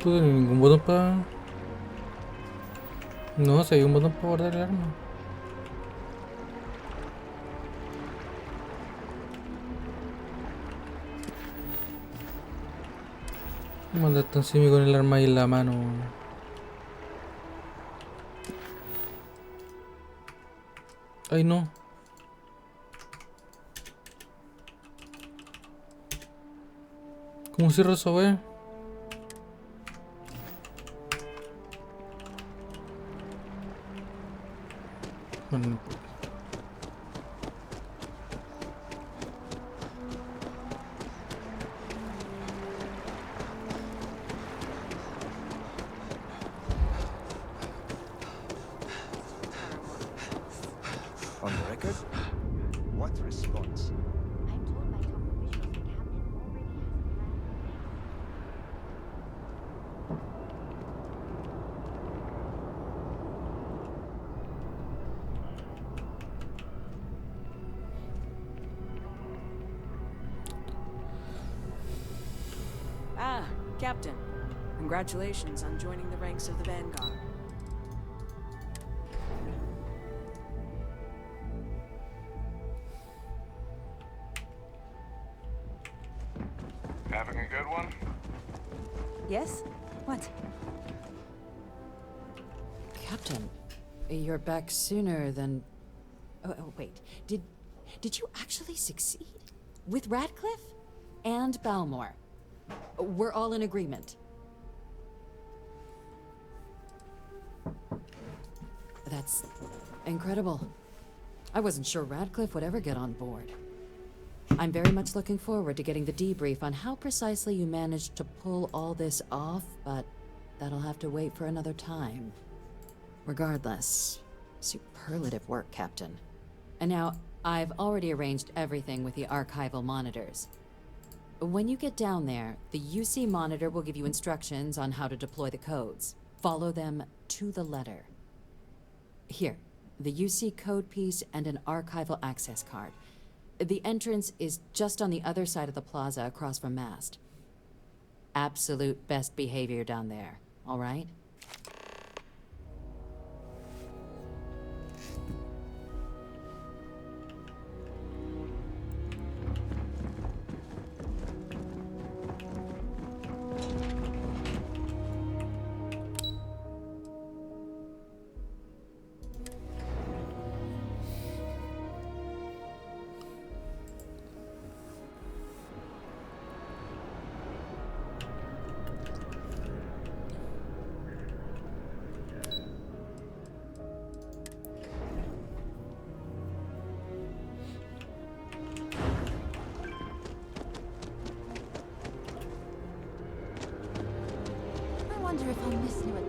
¿Tú no tienes ningún botón para...? No, si hay un botón para guardar el arma. ¿Cómo andas tan simi con el arma ahí en la mano? Ay, no. ¿Cómo cierro esa wea? Bueno, On the record? What response? Ah, Captain. Congratulations on joining the ranks of the Vanguard. Having a good one? Yes? What? Captain, You're back sooner than... Oh, wait. Did you actually succeed? With Radcliffe? And Balmore? We're all in agreement. That's incredible. I wasn't sure Radcliffe would ever get on board. I'm very much looking forward to getting the debrief on how precisely you managed to pull all this off, but that'll have to wait for another time. Regardless, superlative work, Captain. And now, I've already arranged everything with the archival monitors. When you get down there, the UC monitor will give you instructions on how to deploy the codes. Follow them to the letter. Here, the UC code piece and an archival access card. The entrance is just on the other side of the plaza across from Mast. Absolute best behavior down there, all right? I wonder if I'll miss you at...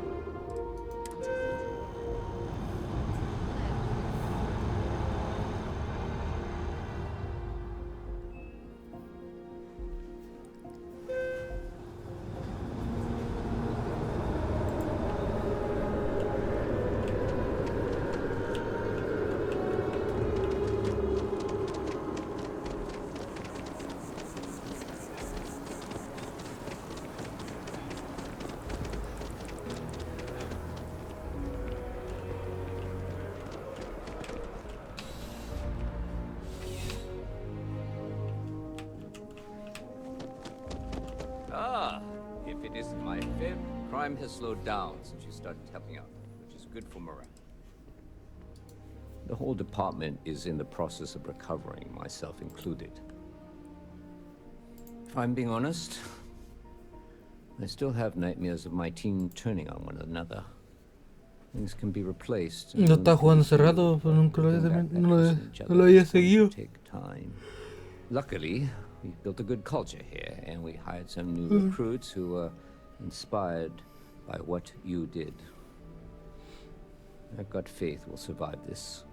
Ah, if it isn't my fib, crime has slowed down since you started helping out, which is good for morale. The whole department is in the process of recovering, myself included. If I'm being honest, I still have nightmares of my team turning on one another. Things can be replaced. Lo estaba jugando hace rato, pero nunca lo había, no lo había seguido. Take time. Luckily, we've built a good culture here, and we hired some new recruits who were inspired by what you did. I've got faith we'll survive this.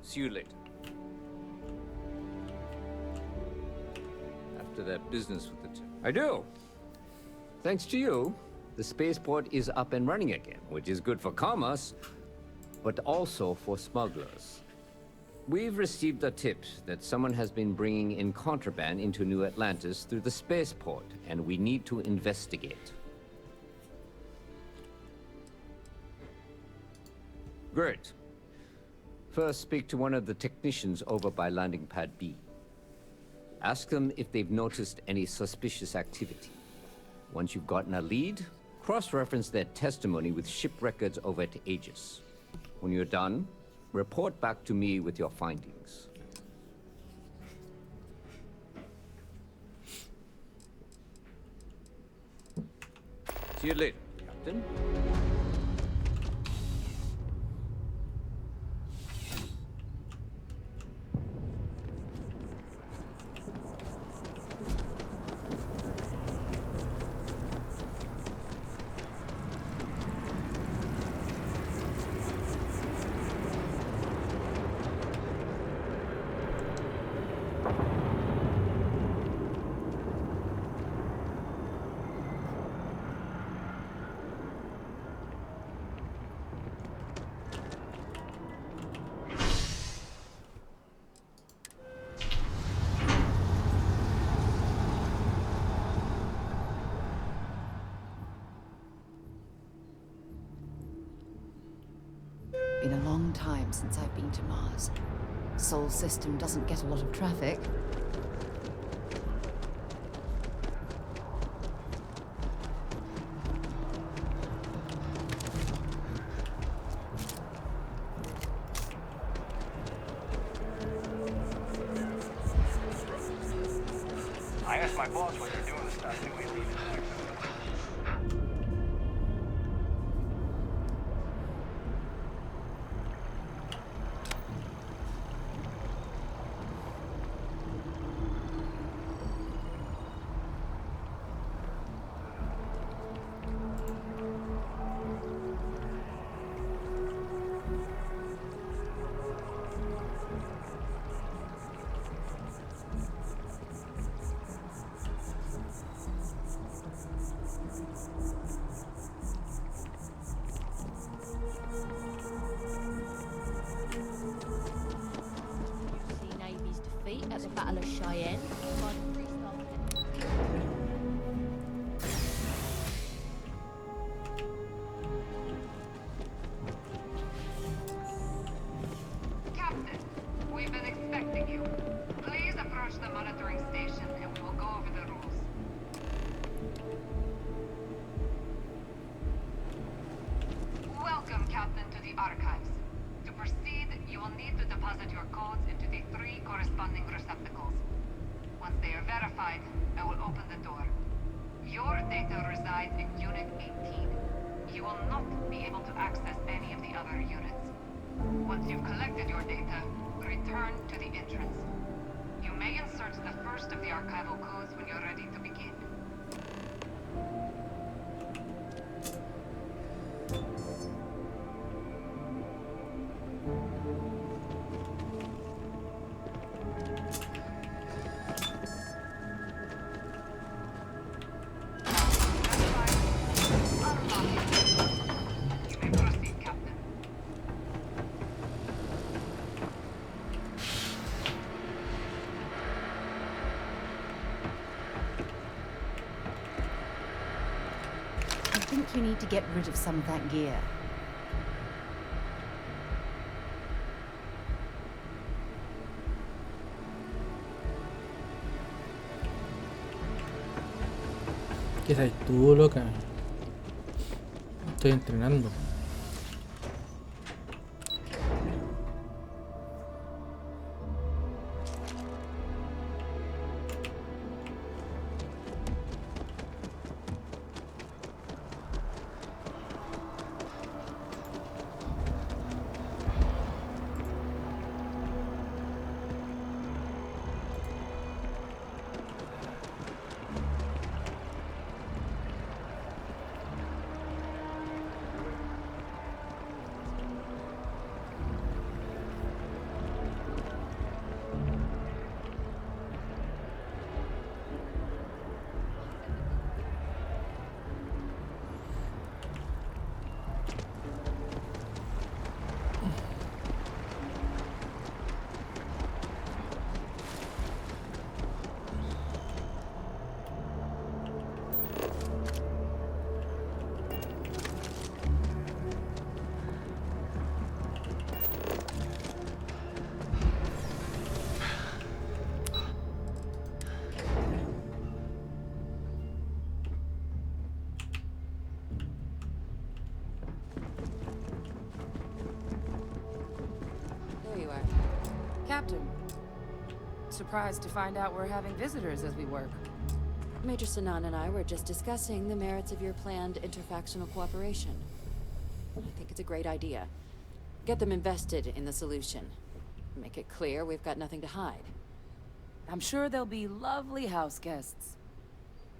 See you later. After that business with the I do. Thanks to you, the spaceport is up and running again, which is good for commerce, but also for smugglers. We've received a tip that someone has been bringing in contraband into New Atlantis through the spaceport, and we need to investigate. Great. First, speak to one of the technicians over by landing pad B. Ask them if they've noticed any suspicious activity. Once you've gotten a lead, cross-reference their testimony with ship records over at Aegis. When you're done, report back to me with your findings. See you later, Captain. Been a long time since I've been to Mars. Sol system doesn't get a lot of traffic. I asked my boss what you're doing this stuff. Do we leave it? At the Battle of Cheyenne. Captain, we've been expecting you. Please approach the monitoring station and we will go over the rules. Welcome, Captain, to the Archives. To proceed, you will need to deposit your codes into the 3 corresponding receptacles. Once they are verified, I will open the door. Your data resides in Unit 18. You will not be able to access any of the other units. Once you've collected your data, return to the entrance. You may insert the first of the archival codes when you're ready to begin. I think you need to get rid of some of that gear. ¿Qué sabes tú, loca? Estoy entrenando. Captain. Surprised to find out we're having visitors as we work. Major Sinan and I were just discussing the merits of your planned interfactional cooperation. I think it's a great idea. Get them invested in the solution. Make it clear we've got nothing to hide. I'm sure they'll be lovely house guests.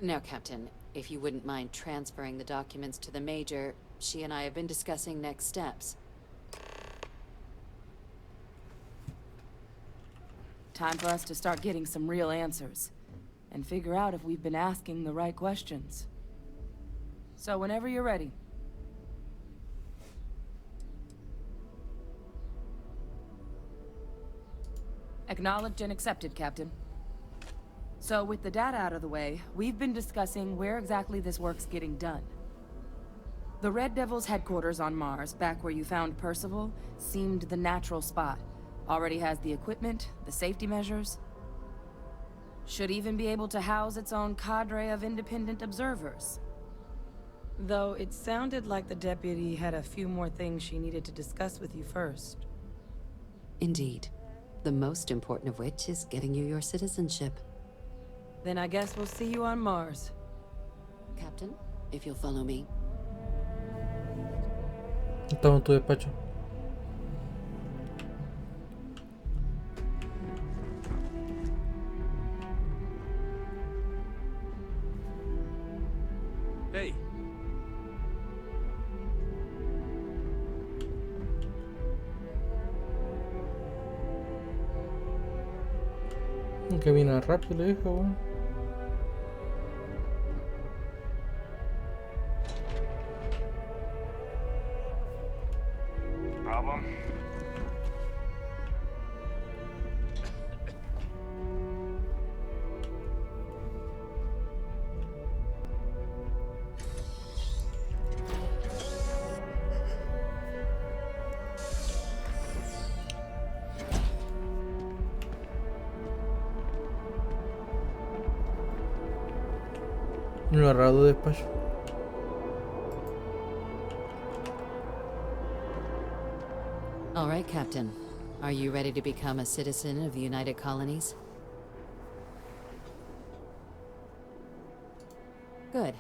Now, Captain, if you wouldn't mind transferring the documents to the Major, she and I have been discussing next steps. Time for us to start getting some real answers. And figure out if we've been asking the right questions. So whenever you're ready. Acknowledged and accepted, Captain. So with the data out of the way, we've been discussing where exactly this work's getting done. The Red Devil's headquarters on Mars, back where you found Percival, seemed the natural spot. Already has the equipment, the safety measures. Should even be able to house its own cadre of independent observers. Though it sounded like the deputy had a few more things she needed to discuss with you first. Indeed. The most important of which is getting you your citizenship. Then I guess we'll see you on Mars. Captain, if you'll follow me. Estamos en tu despacho. Hey. Camina rápido, le dijo, weón. Problem? No he agarrado despacho. All right, Captain. Are you ready to become a citizen of the United Colonies? Good.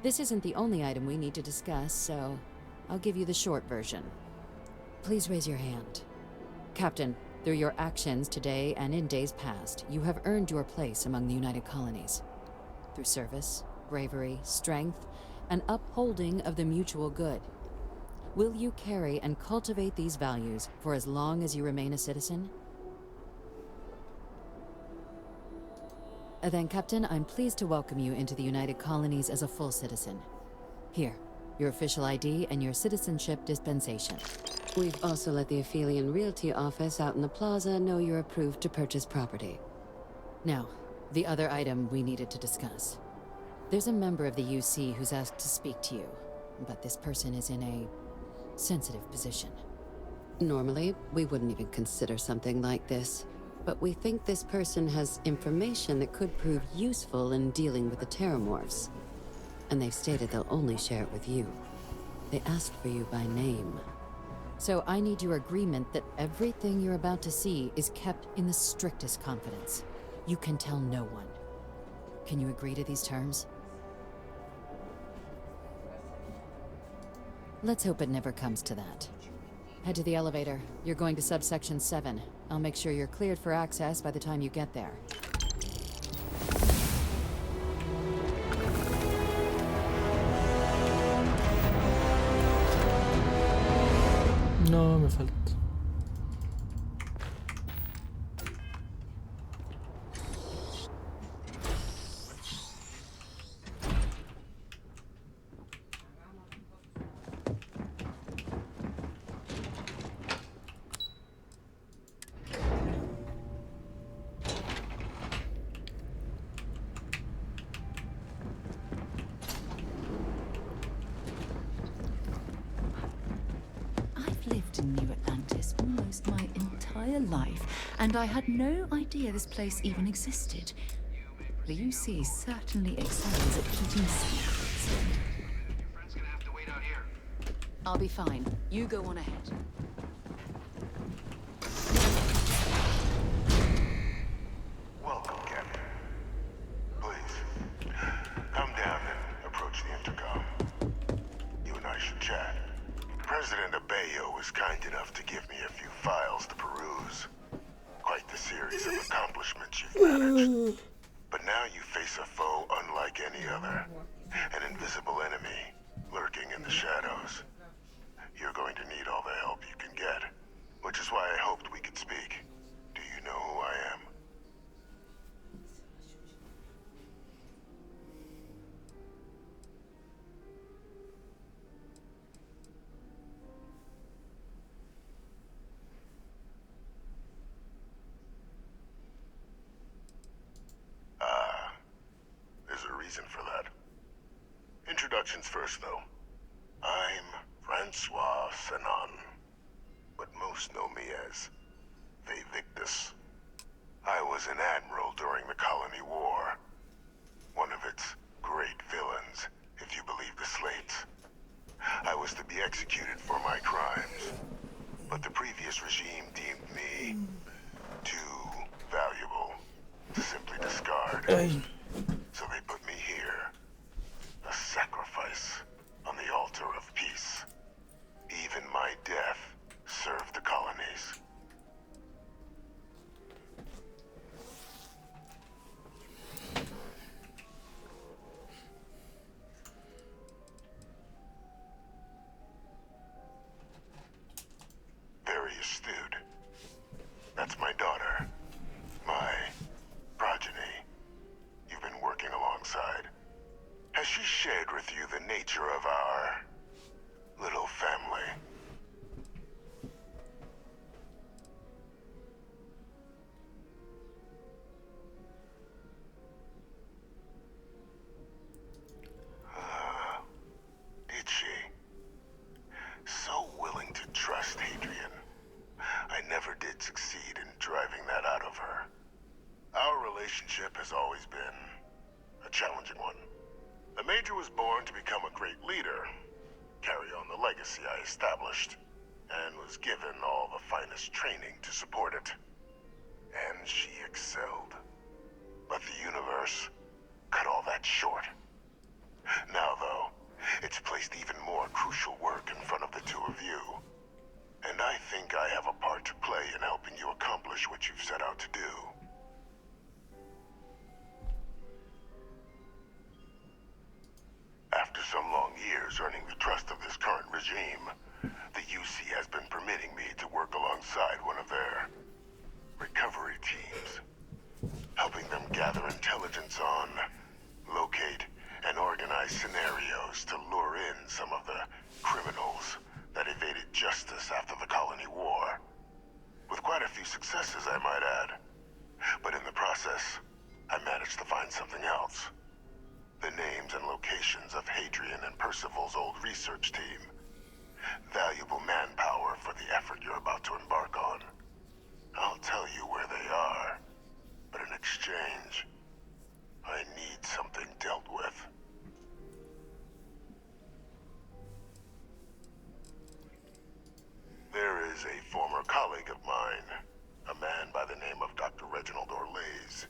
This isn't the only item we need to discuss, so I'll give you the short version. Please raise your hand. Captain, through your actions today and in days past, you have earned your place among the United Colonies. Through service, bravery, strength, and upholding of the mutual good. Will you carry and cultivate these values for as long as you remain a citizen? Then, Captain, I'm pleased to welcome you into the United Colonies as a full citizen. Here, your official ID and your citizenship dispensation. We've also let the Aphelion Realty office out in the plaza know you're approved to purchase property. Now, the other item we needed to discuss. There's a member of the UC who's asked to speak to you, but this person is in a sensitive position. Normally, we wouldn't even consider something like this, but we think this person has information that could prove useful in dealing with the Terramorphs. And they've stated they'll only share it with you. They asked for you by name. So I need your agreement that everything you're about to see is kept in the strictest confidence. You can tell no one. Can you agree to these terms? Let's hope it never comes to that. Head to the elevator. You're going to subsection 7. I'll make sure you're cleared for access by the time you get there. No, me falta. Lived in New Atlantis almost my entire life, and I had no idea this place even existed. The UC certainly excels at keeping secrets. Your friend's gonna have to wait out here. I'll be fine. You go on ahead. Welcome, Captain. Please, come down and approach the intercom. You and I should chat. President Abeyo was kind enough to give me a few files to peruse. Quite the series of accomplishments you've managed. But now you face a foe unlike any other. An invisible enemy, lurking in the shadows. You're going to need all the help you can get. Which is why I hoped we could speak. Do you know who I am? There's a reason for that. Introductions first, though. I'm Francois Sanon, but most know me as Victus. I was an admiral during the Colony War. One of its great villains, if you believe the slates. I was to be executed for my crimes, but the previous regime deemed me too valuable to simply discard. So they put me here. A sacrifice on the altar of peace. Even my death served the colonies. Very astute. That's my daughter. My progeny. You've been working alongside. Has she shared with you the nature of our little family? Did she? So willing to trust Hadrian. I never did succeed in driving that out of her. Our relationship has always been a challenging one. The Major was born to become a great leader, carry on the legacy I established, and was given all the finest training to support it. And she excelled. But the universe cut all that short. Now, though, it's placed even more crucial work in front of the two of you. And I think I have a part to play in helping you accomplish what you've set out to do. After some long years earning the trust of this current regime, the UC has been permitting me to work alongside one of their recovery teams, helping them gather intelligence on, locate, and organize scenarios to lure in some of the criminals that evaded justice after the colony war. With quite a few successes, I might add. But in the process, I managed to find something else. The names and locations of Hadrian and Percival's old research team. Valuable manpower for the effort you're about to embark on. I'll tell you where they are, but in exchange, I need something dealt with. There is a former colleague of mine, a man by the name of Dr. Reginald Orlaise.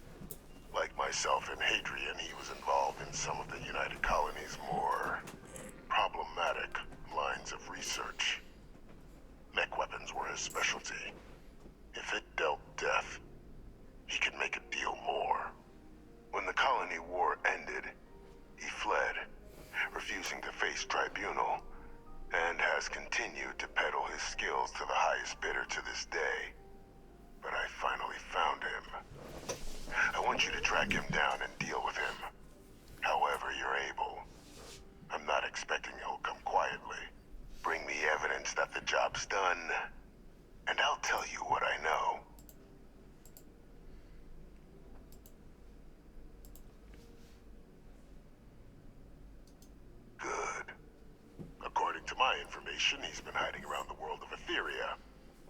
Like myself and Hadrian, he was involved in some of the United Colony's more problematic lines of research. Mech weapons were his specialty. If it dealt death, he could make a deal more. When the colony war ended, he fled, refusing to face tribunal, and has continued to peddle his skills to the highest bidder to this day. But I finally found him. I want you to track him down and deal with him, however you're able. I'm not expecting he'll come quietly. Bring me evidence that the job's done, and I'll tell you what I know. Good. According to my information, he's been hiding around the world of Etheria.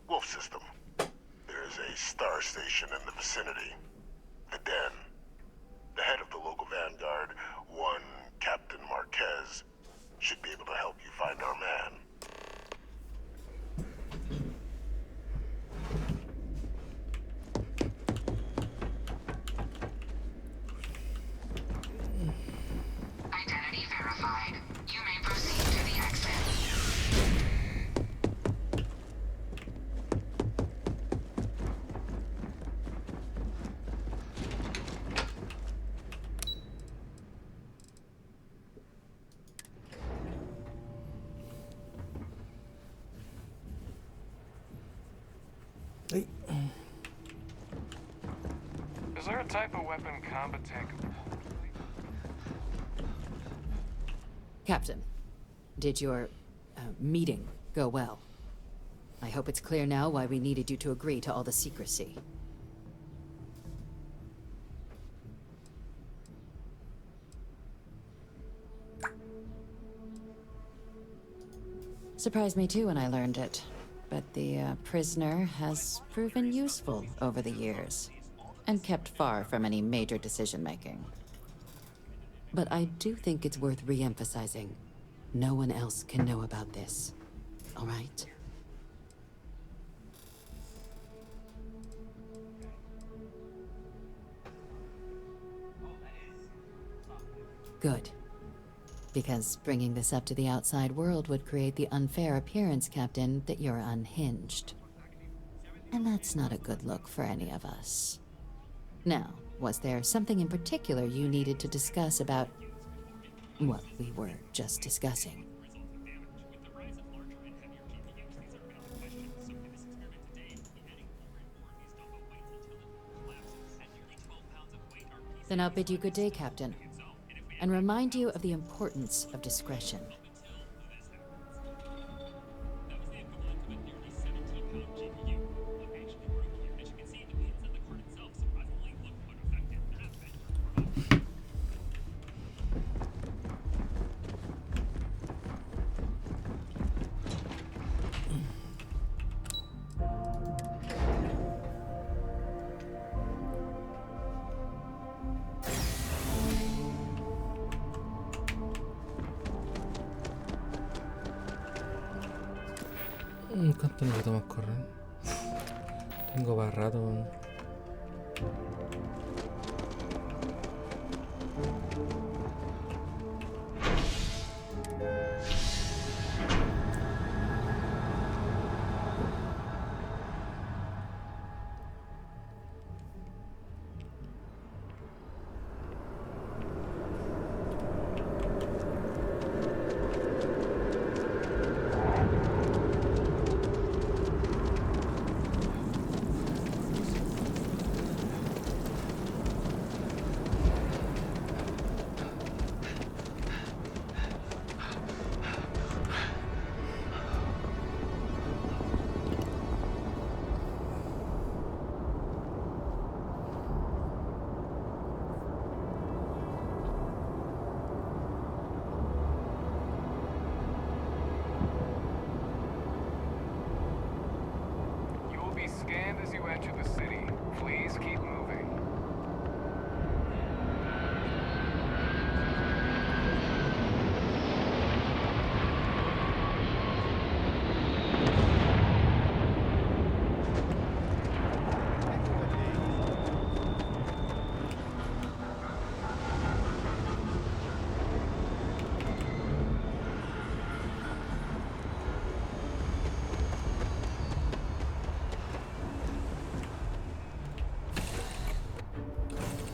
Wolf system. There's a star station in the vicinity. The Den. The head of the local vanguard, one Captain Marquez, should be able to help you find our man. Identity verified. You may proceed to the exit. Is there a type of weapon combat tank? Captain, did your meeting go well? I hope it's clear now why we needed you to agree to all the secrecy. Surprised me too when I learned it. But the prisoner has proven useful over the years, and kept far from any major decision-making. But I do think it's worth re-emphasizing. No one else can know about this. All right? Good. Because bringing this up to the outside world would create the unfair appearance, Captain, that you're unhinged. And that's not a good look for any of us. Now, was there something in particular you needed to discuss about what we were just discussing? Then I'll bid you good day, Captain, and remind you of the importance of discretion. ¿Cuánto nos podemos correr? Tengo para rato. You will be scanned as you enter the city. Please keep moving.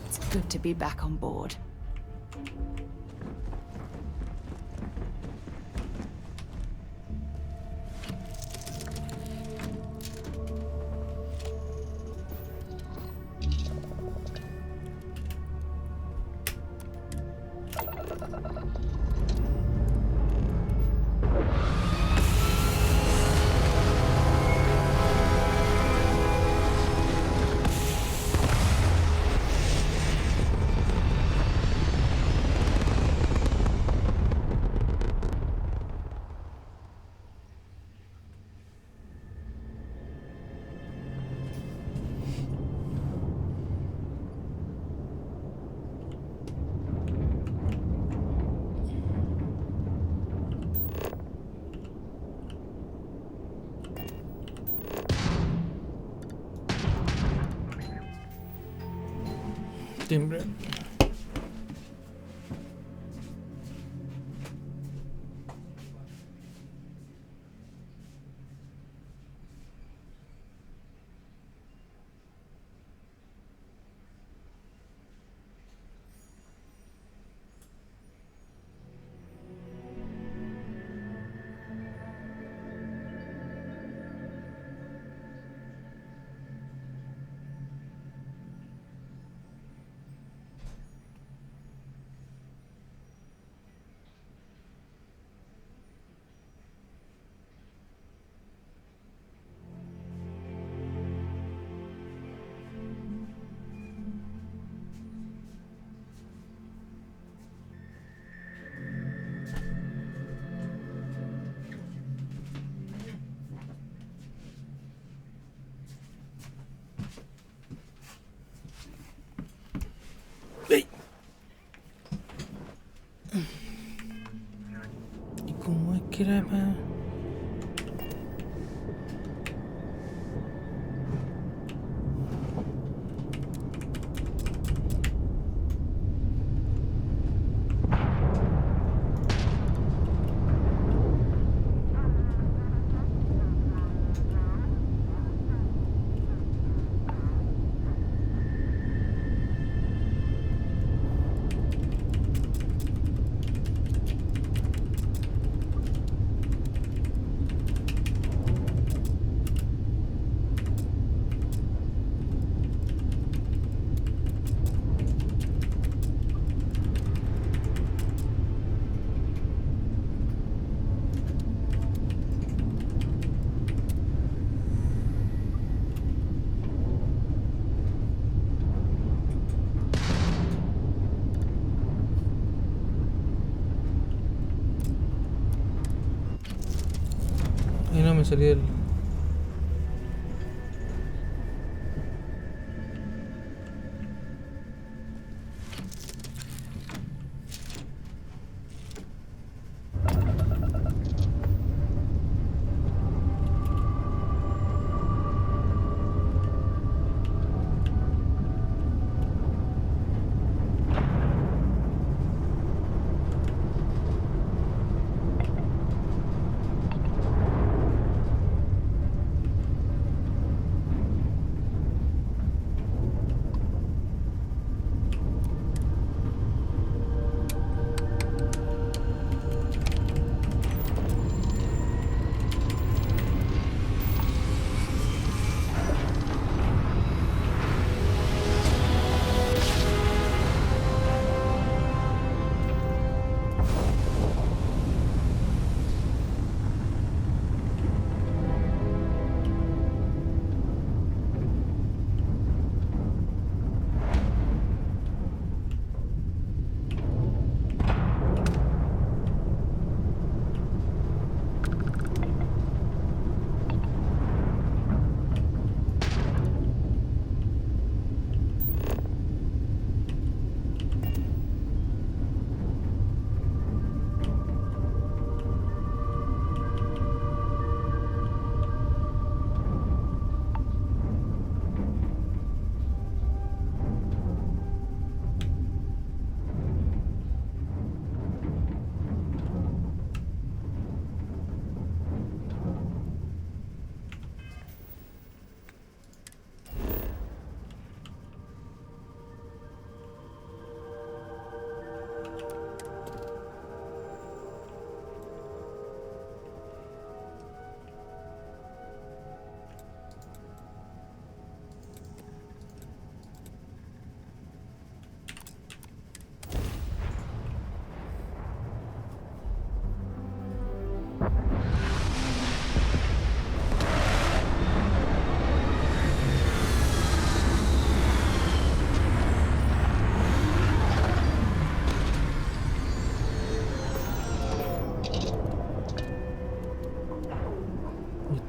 It's good to be back on board. Timbre. salir el...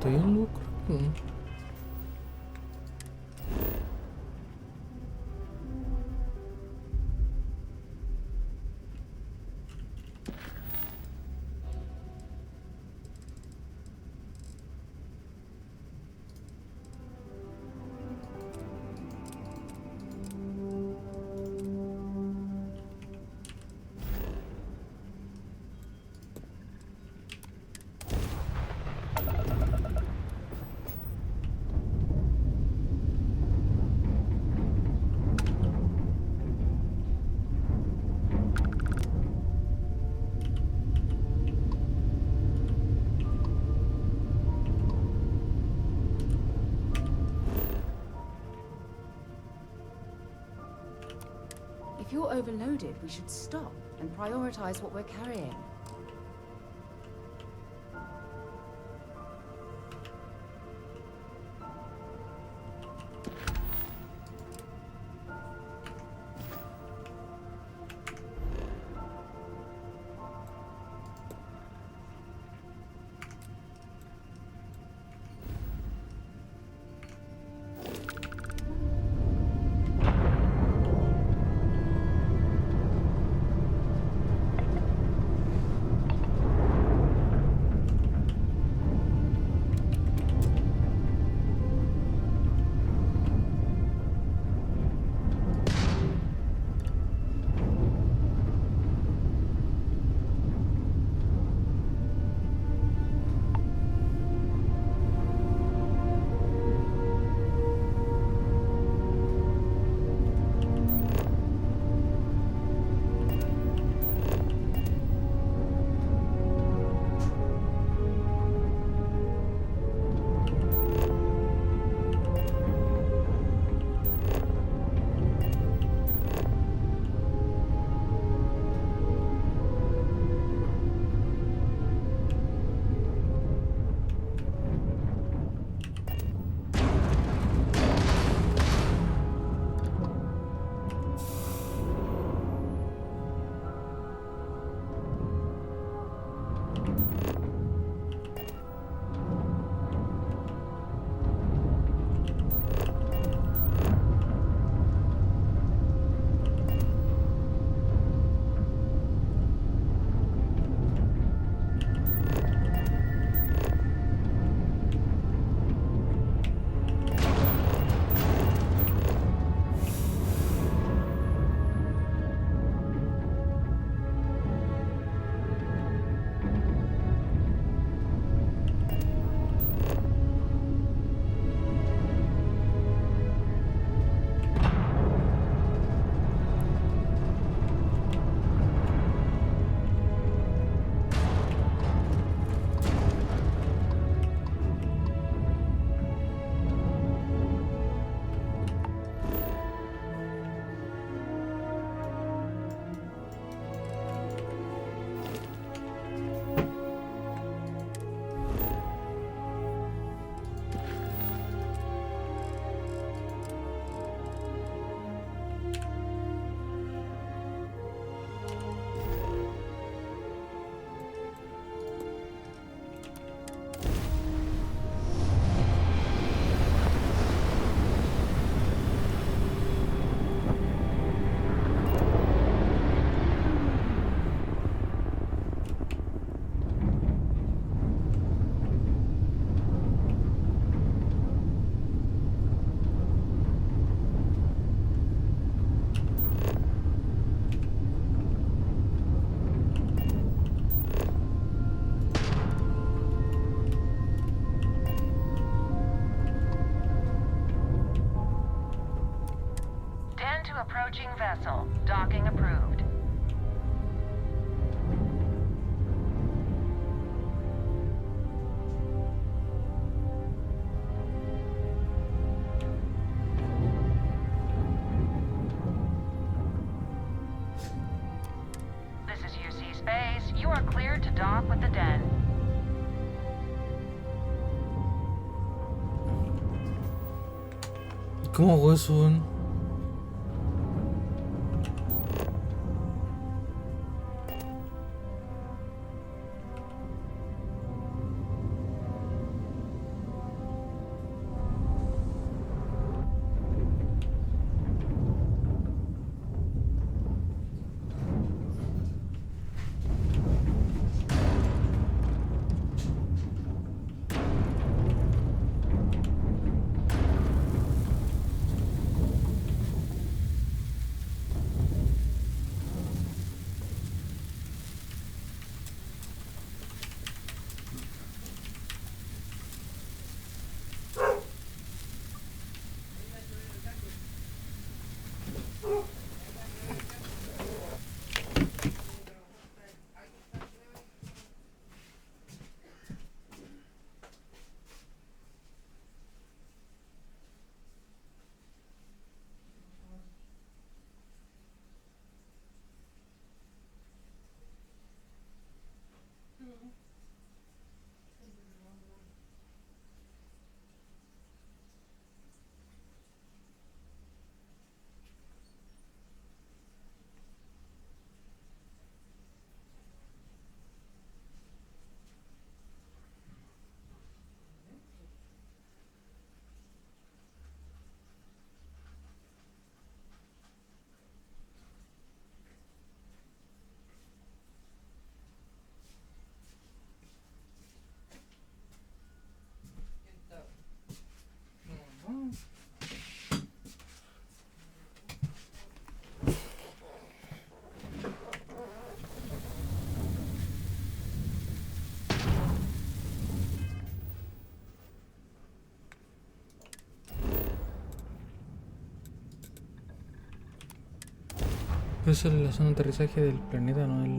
Estoy en lucro. If you're overloaded, we should stop and prioritize what we're carrying. approaching vessel. Docking approved. This is UC Space. You are cleared to dock with the den. ¿Cómo hago eso, weón? Pero esa es la zona de aterrizaje del planeta, no el...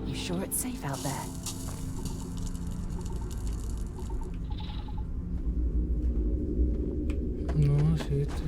You sure it's safe out there? No, sí, este...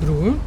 Pero weón.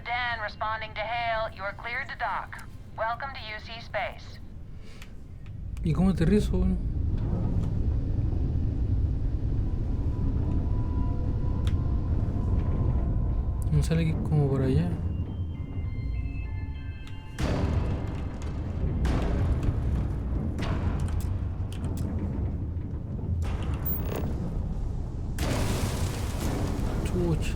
Dan responding to hail. You are cleared to dock. Welcome to UC Space. ¿Y cómo aterrizo, weón? Me sale que es como por allá. Chuch.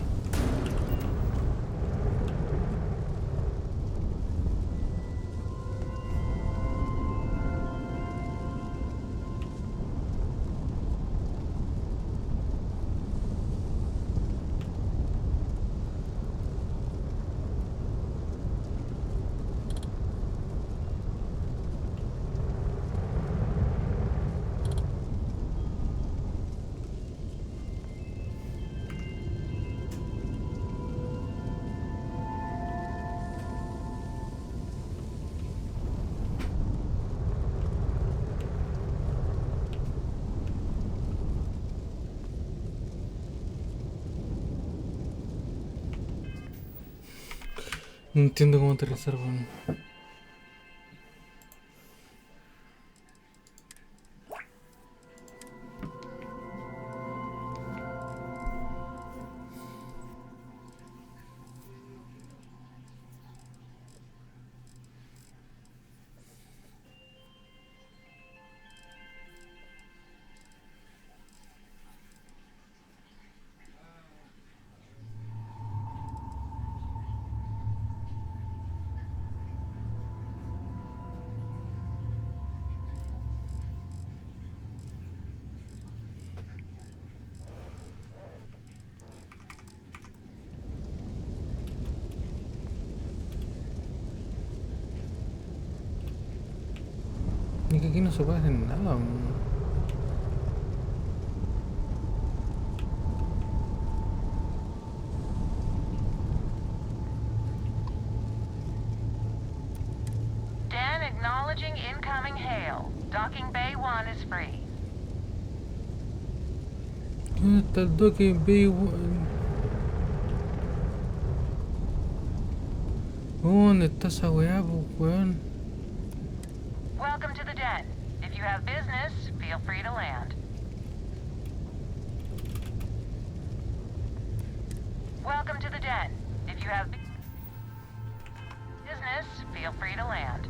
No entiendo cómo aterrizar, weón. Es que aquí no se puede hacer nada, weón. Dan acknowledging incoming hail. Docking Bay 1 is free. ¿Dónde está el Docking Bay, weón? ¿Dónde está esa weá, weón? Welcome to the den. If you have business, feel free to land. Welcome to the den. If you have business, feel free to land.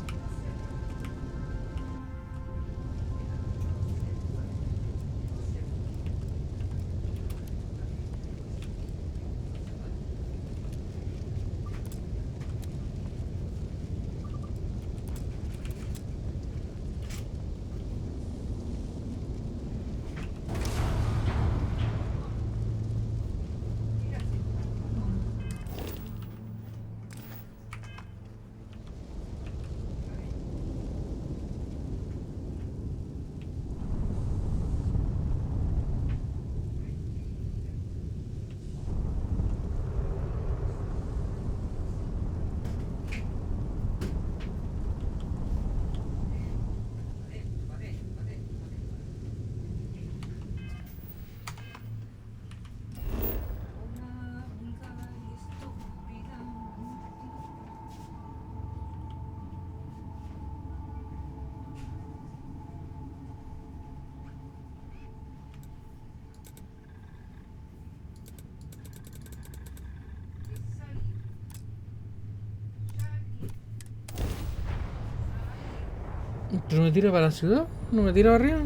¿Pero me tira para la ciudad? ¿No me tira para arriba? No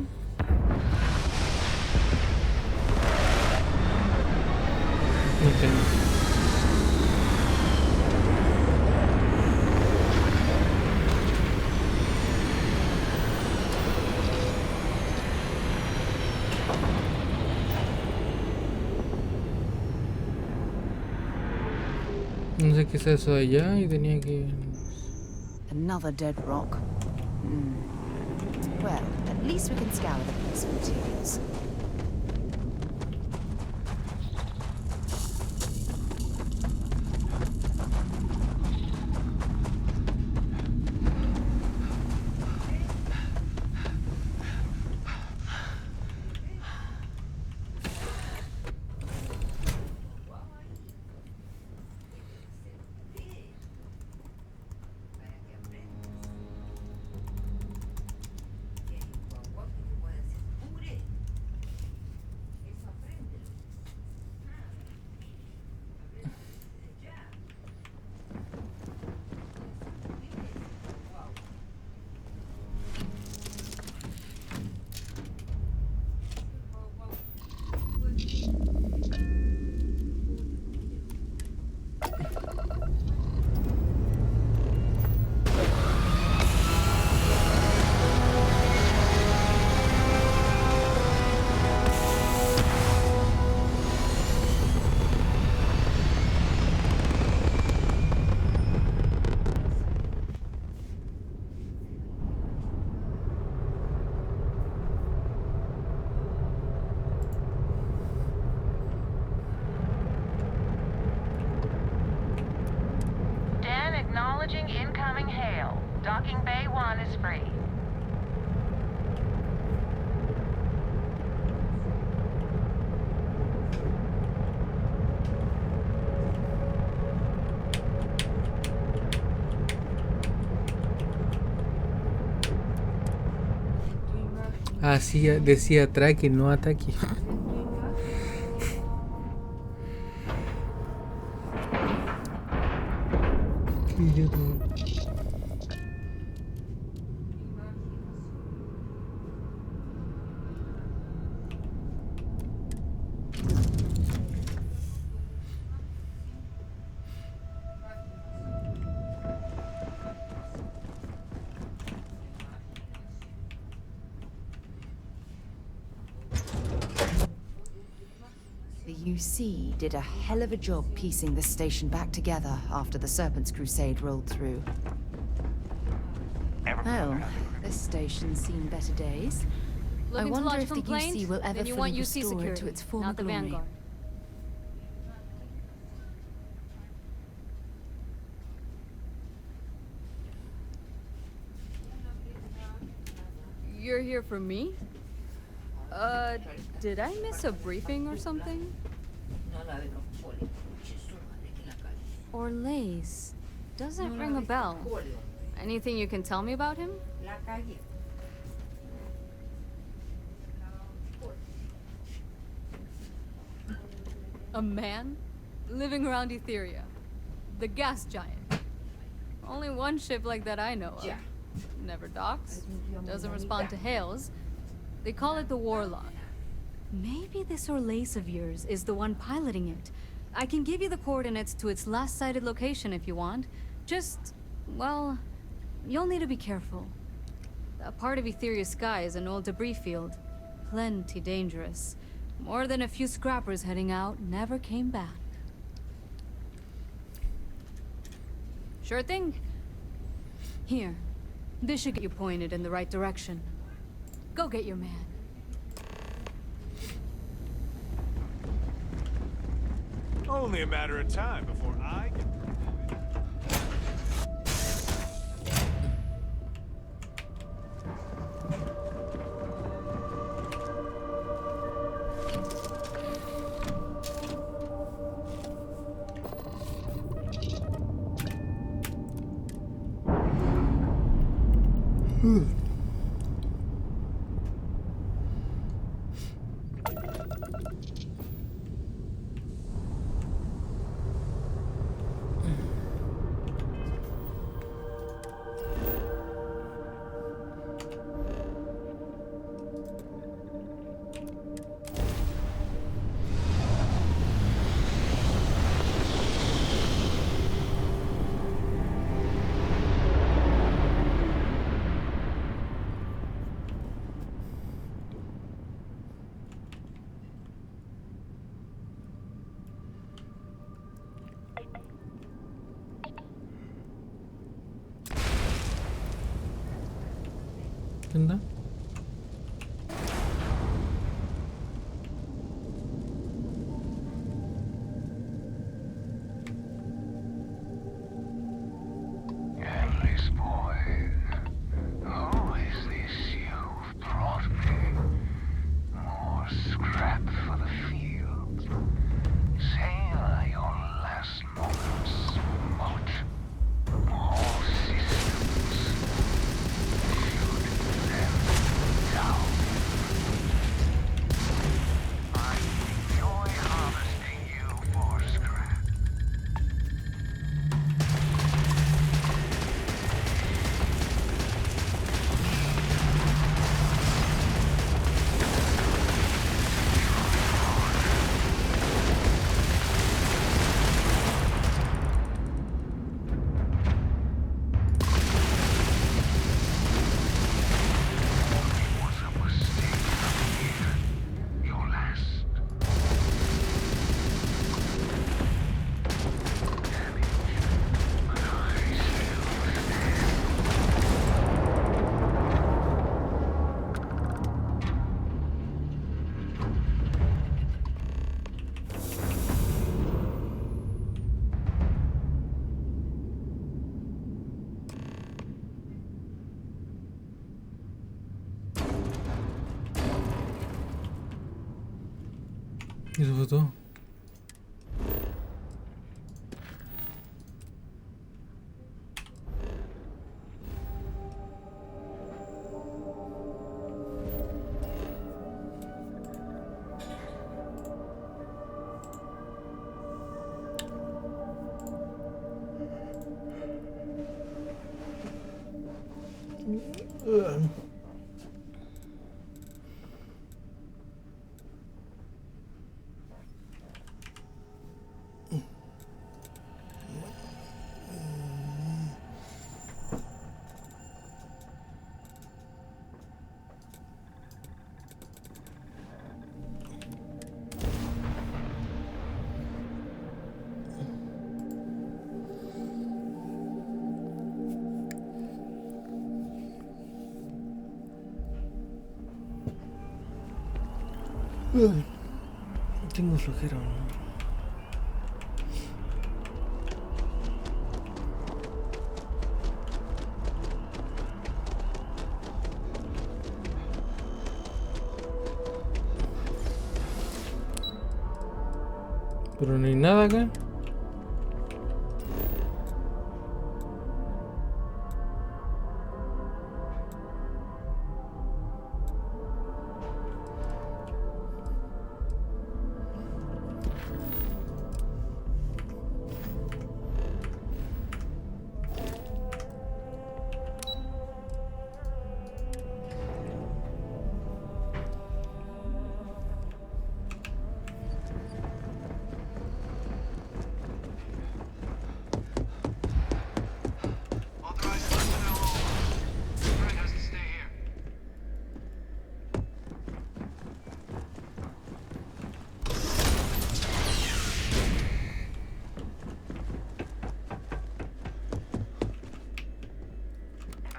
entiendo. No sé qué es eso de allá y tenía que... Another dead rock. Well, at least we can scour the place for materials. Acknowledging incoming hail. Docking Bay 1 is free. Así decía atraque, no ataque. Y yo no. The UC did a hell of a job piecing this station back together after the Serpent's Crusade rolled through. Well, this station's seen better days. I Looking to wonder lodge if the complaint? UC will ever Then you fully want UC restore it security, to its former not the glory. Vanguard. You're here for me? Did I miss a briefing or something? Orlaise. Doesn't ring a bell. Anything you can tell me about him? A man? Living around Etheria. The gas giant. Only one ship like that I know of. Never docks. Doesn't respond to hails. They call it the Warlock. Maybe this Orlaise of yours is the one piloting it. I can give you the coordinates to its last sighted location if you want. Just, well, you'll need to be careful. That part of Etheria's sky is an old debris field. Plenty dangerous. More than a few scrappers heading out never came back. Sure thing. Here. This should get you pointed in the right direction. Go get your man. Only a matter of time before I get ¿Qué onda? Ellis boy, who is this you've brought me? More scrap for the field. Savor your last moments, Moat. All systems should then ¿Y eso fue todo? Tengo flojera, ¿no? Pero no hay nada acá.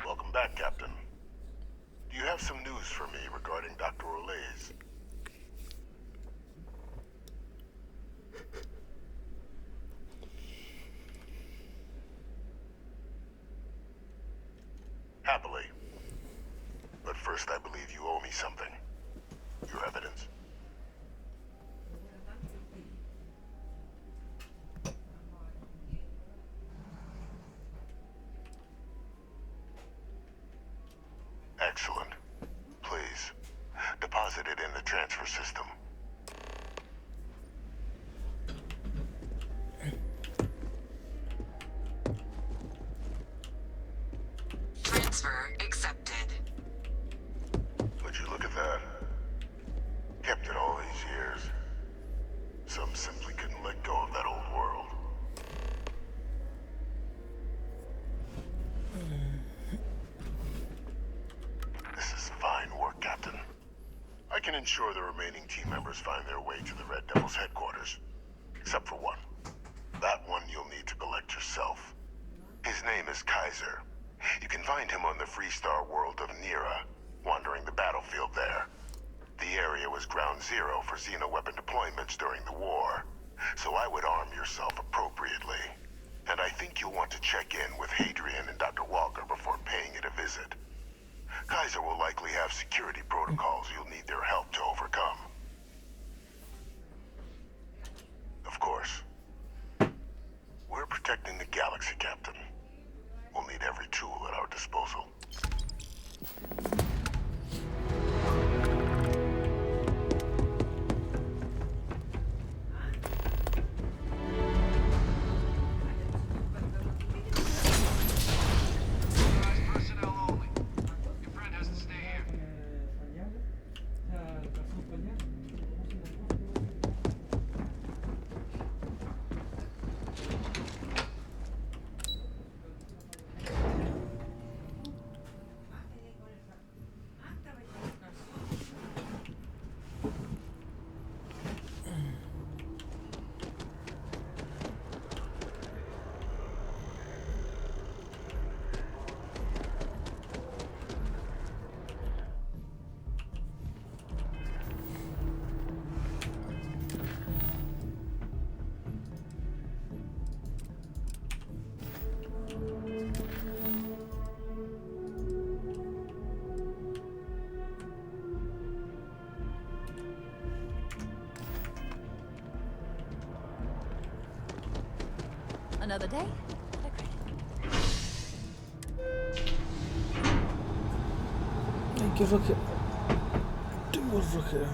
Welcome back, Captain. Do you have some news for me regarding Dr. Olays? Happily. But first, I believe you owe me something. Your evidence. Excellent. Please, deposit it in the transfer system. Transfer accepted. Would you look at that? Kept it all these years. Some simply couldn't let go of that old world. This is fine work, Captain. I can ensure the remaining team members find their way to the Red Devil's headquarters. Except for one. That one you'll need to collect yourself. His name is Kaiser. You can find him on the Freestar world of Nira, wandering the battlefield there. The area was ground zero for xeno-weapon deployments during the war, so I would arm yourself appropriately. And I think you'll want to check in with Hadrian and Dr. Walker before paying it a visit. Kaiser will likely have security protocols you'll need their help to overcome. Of course, we're protecting the galaxy, Captain. We'll need every tool at our disposal. Personnel only. Your friend has to stay here. Another day? Ay, qué roque. Tengo roque.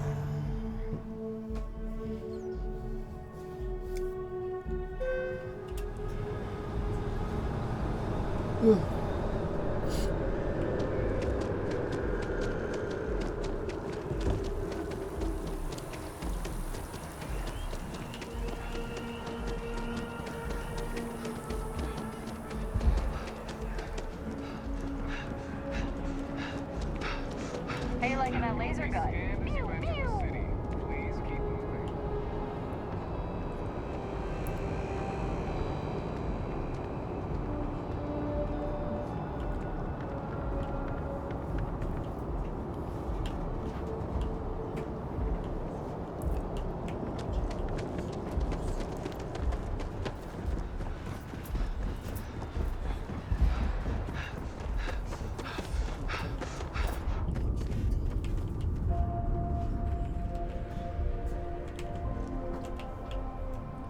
How you liking that laser gun? Pew, pew.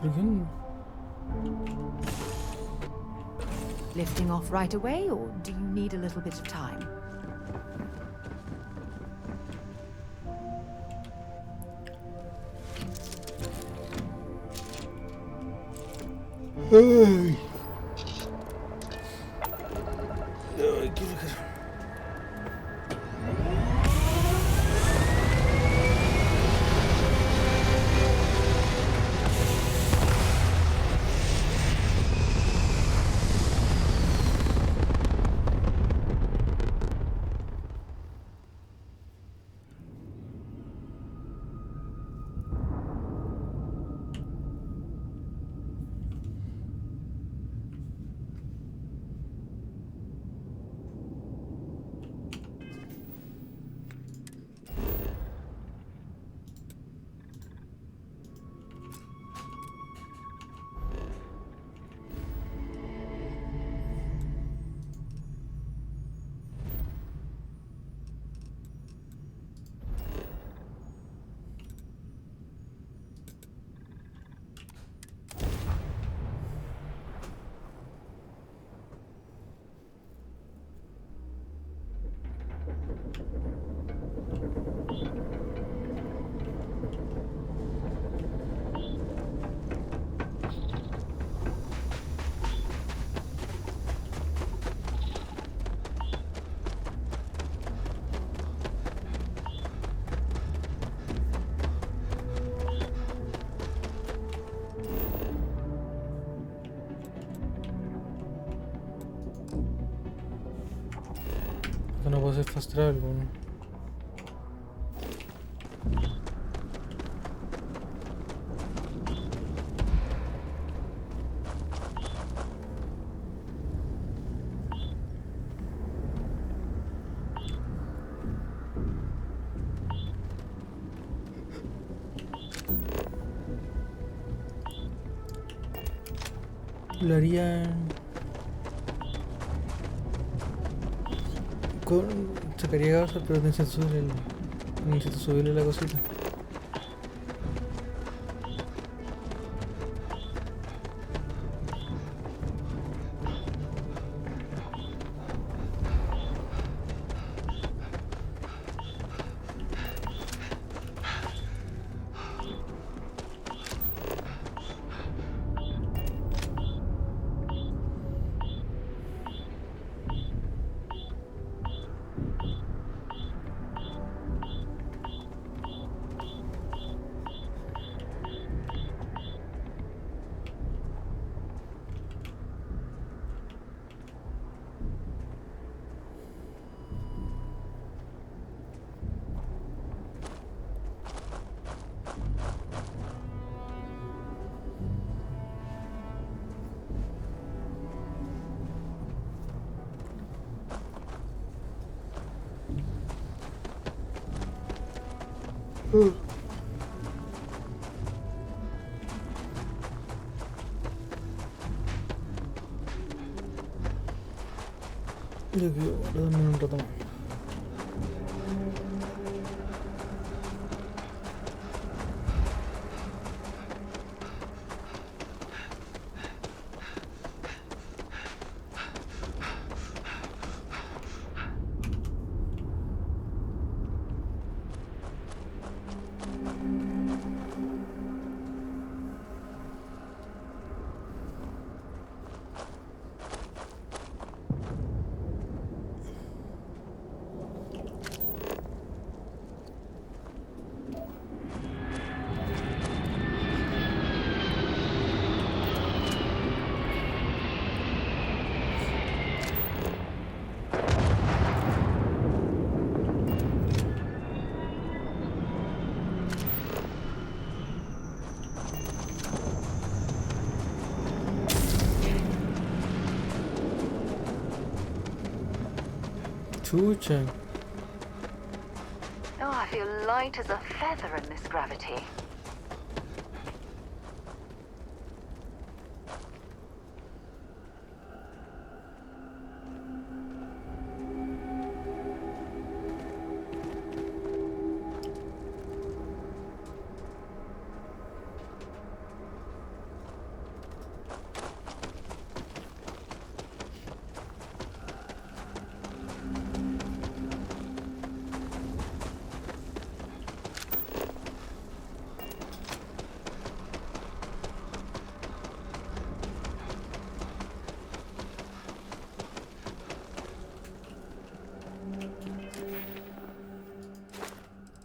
¿Por qué? Lifting off right away, or do you need a little bit of time? Ay. Ay, qué roque. No puedo hacer fast travel, bueno. Lo haría con... sacaría gafas, pero necesito subirle la cosita. Yo quiero guardarme un rato más. Chucha. Oh, I feel light as a feather in this gravity.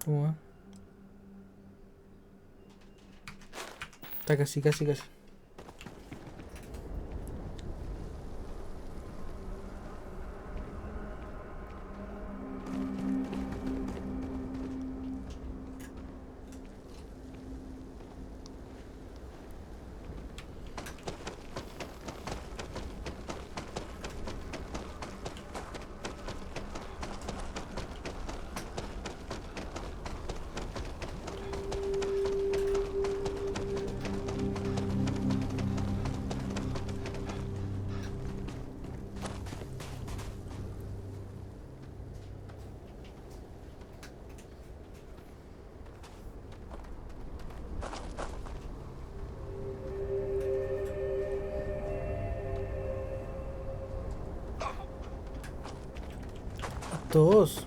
¿Cómo va? Está casi. Todos.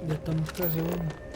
Ya estamos casi, bueno.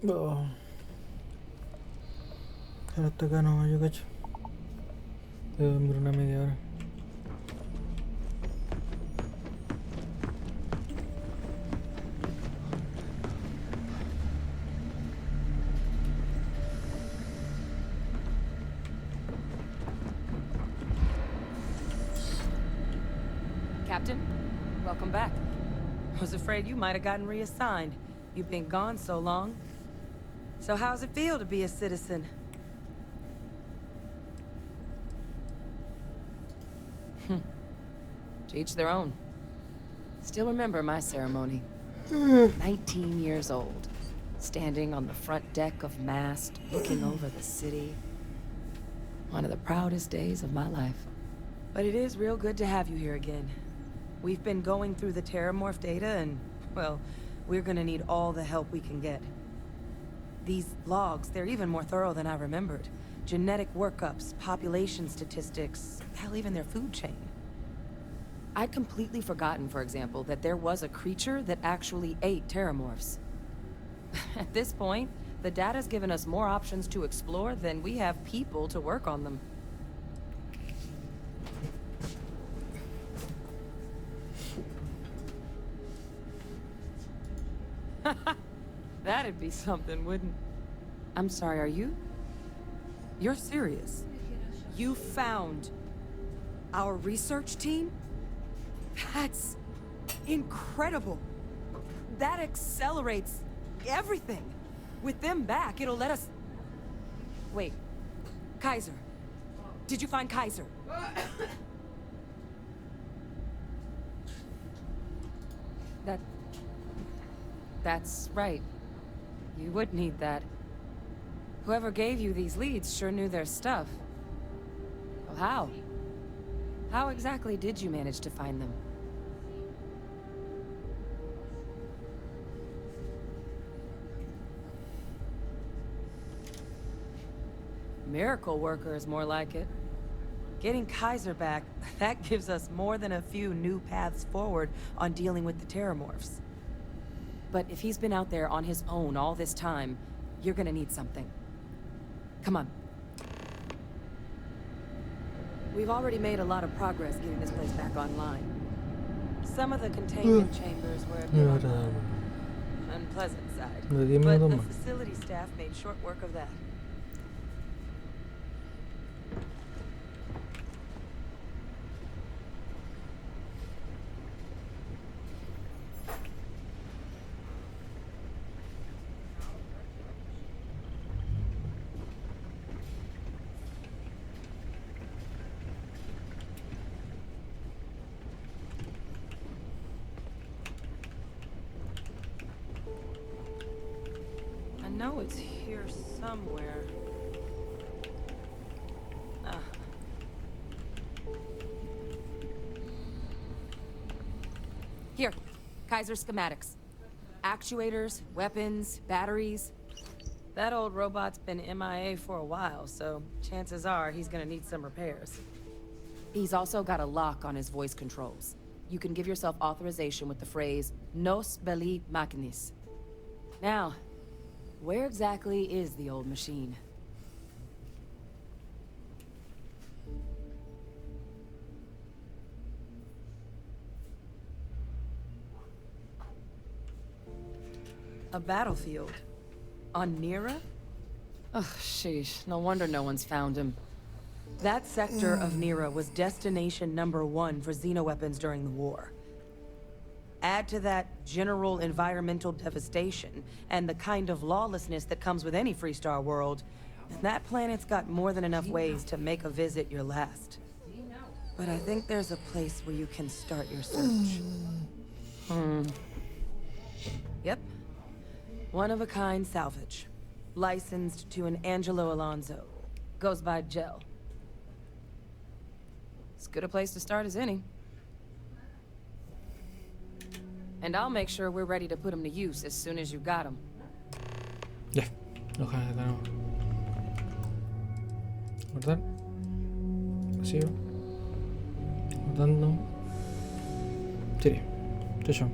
Oh. Ahora hasta acá no, yo cacho. Debo dormir una media hora. Captain, welcome back. I was afraid you might have gotten reassigned. You've been gone so long. So how's it feel to be a citizen? To each their own. Still remember my ceremony. 19 years old. Standing on the front deck of Mast, looking over the city. One of the proudest days of my life. But it is real good to have you here again. We've been going through the Terramorph data and, well, we're gonna need all the help we can get. These logs, they're even more thorough than I remembered. Genetic workups, population statistics, hell, even their food chain. I'd completely forgotten, for example, that there was a creature that actually ate Terramorphs. At this point, the data's given us more options to explore than we have people to work on them. That'd be something, wouldn't... I'm sorry, are you? You're serious? You found our research team? That's incredible. That accelerates everything. With them back, it'll let us... Wait. Kaiser. Did you find Kaiser? That's right. You would need that. Whoever gave you these leads sure knew their stuff. Well, how? How exactly did you manage to find them? Miracle worker is more like it. Getting Kaiser back, that gives us more than a few new paths forward on dealing with the Terramorphs. But if he's been out there on his own all this time, you're gonna need something. Come on. We've already made a lot of progress getting this place back online. Some of the containment chambers were a bit on the unpleasant side, but the facility staff made short work of that. I know it's here somewhere. Here, Kaiser schematics. Actuators, weapons, batteries. That old robot's been MIA for a while, so chances are he's gonna need some repairs. He's also got a lock on his voice controls. You can give yourself authorization with the phrase, Nos belli machinis. Now, where exactly is the old machine? A battlefield. On Nira? Ugh, sheesh. No wonder no one's found him. That sector of Nira was destination #1 for xenoweapons during the war. Add to that general environmental devastation and the kind of lawlessness that comes with any Freestar world, and that planet's got more than enough ways to make a visit your last. But I think there's a place where you can start your search. Yep. One-of-a-kind salvage. Licensed to an Angelo Alonso. Goes by Gel. As good a place to start as any. And I'll make sure we're ready to put them to use as soon as you got them. Ya, ojalá que tenemos. Guardar. Vacío. Guardando. Sí. Chao, chao.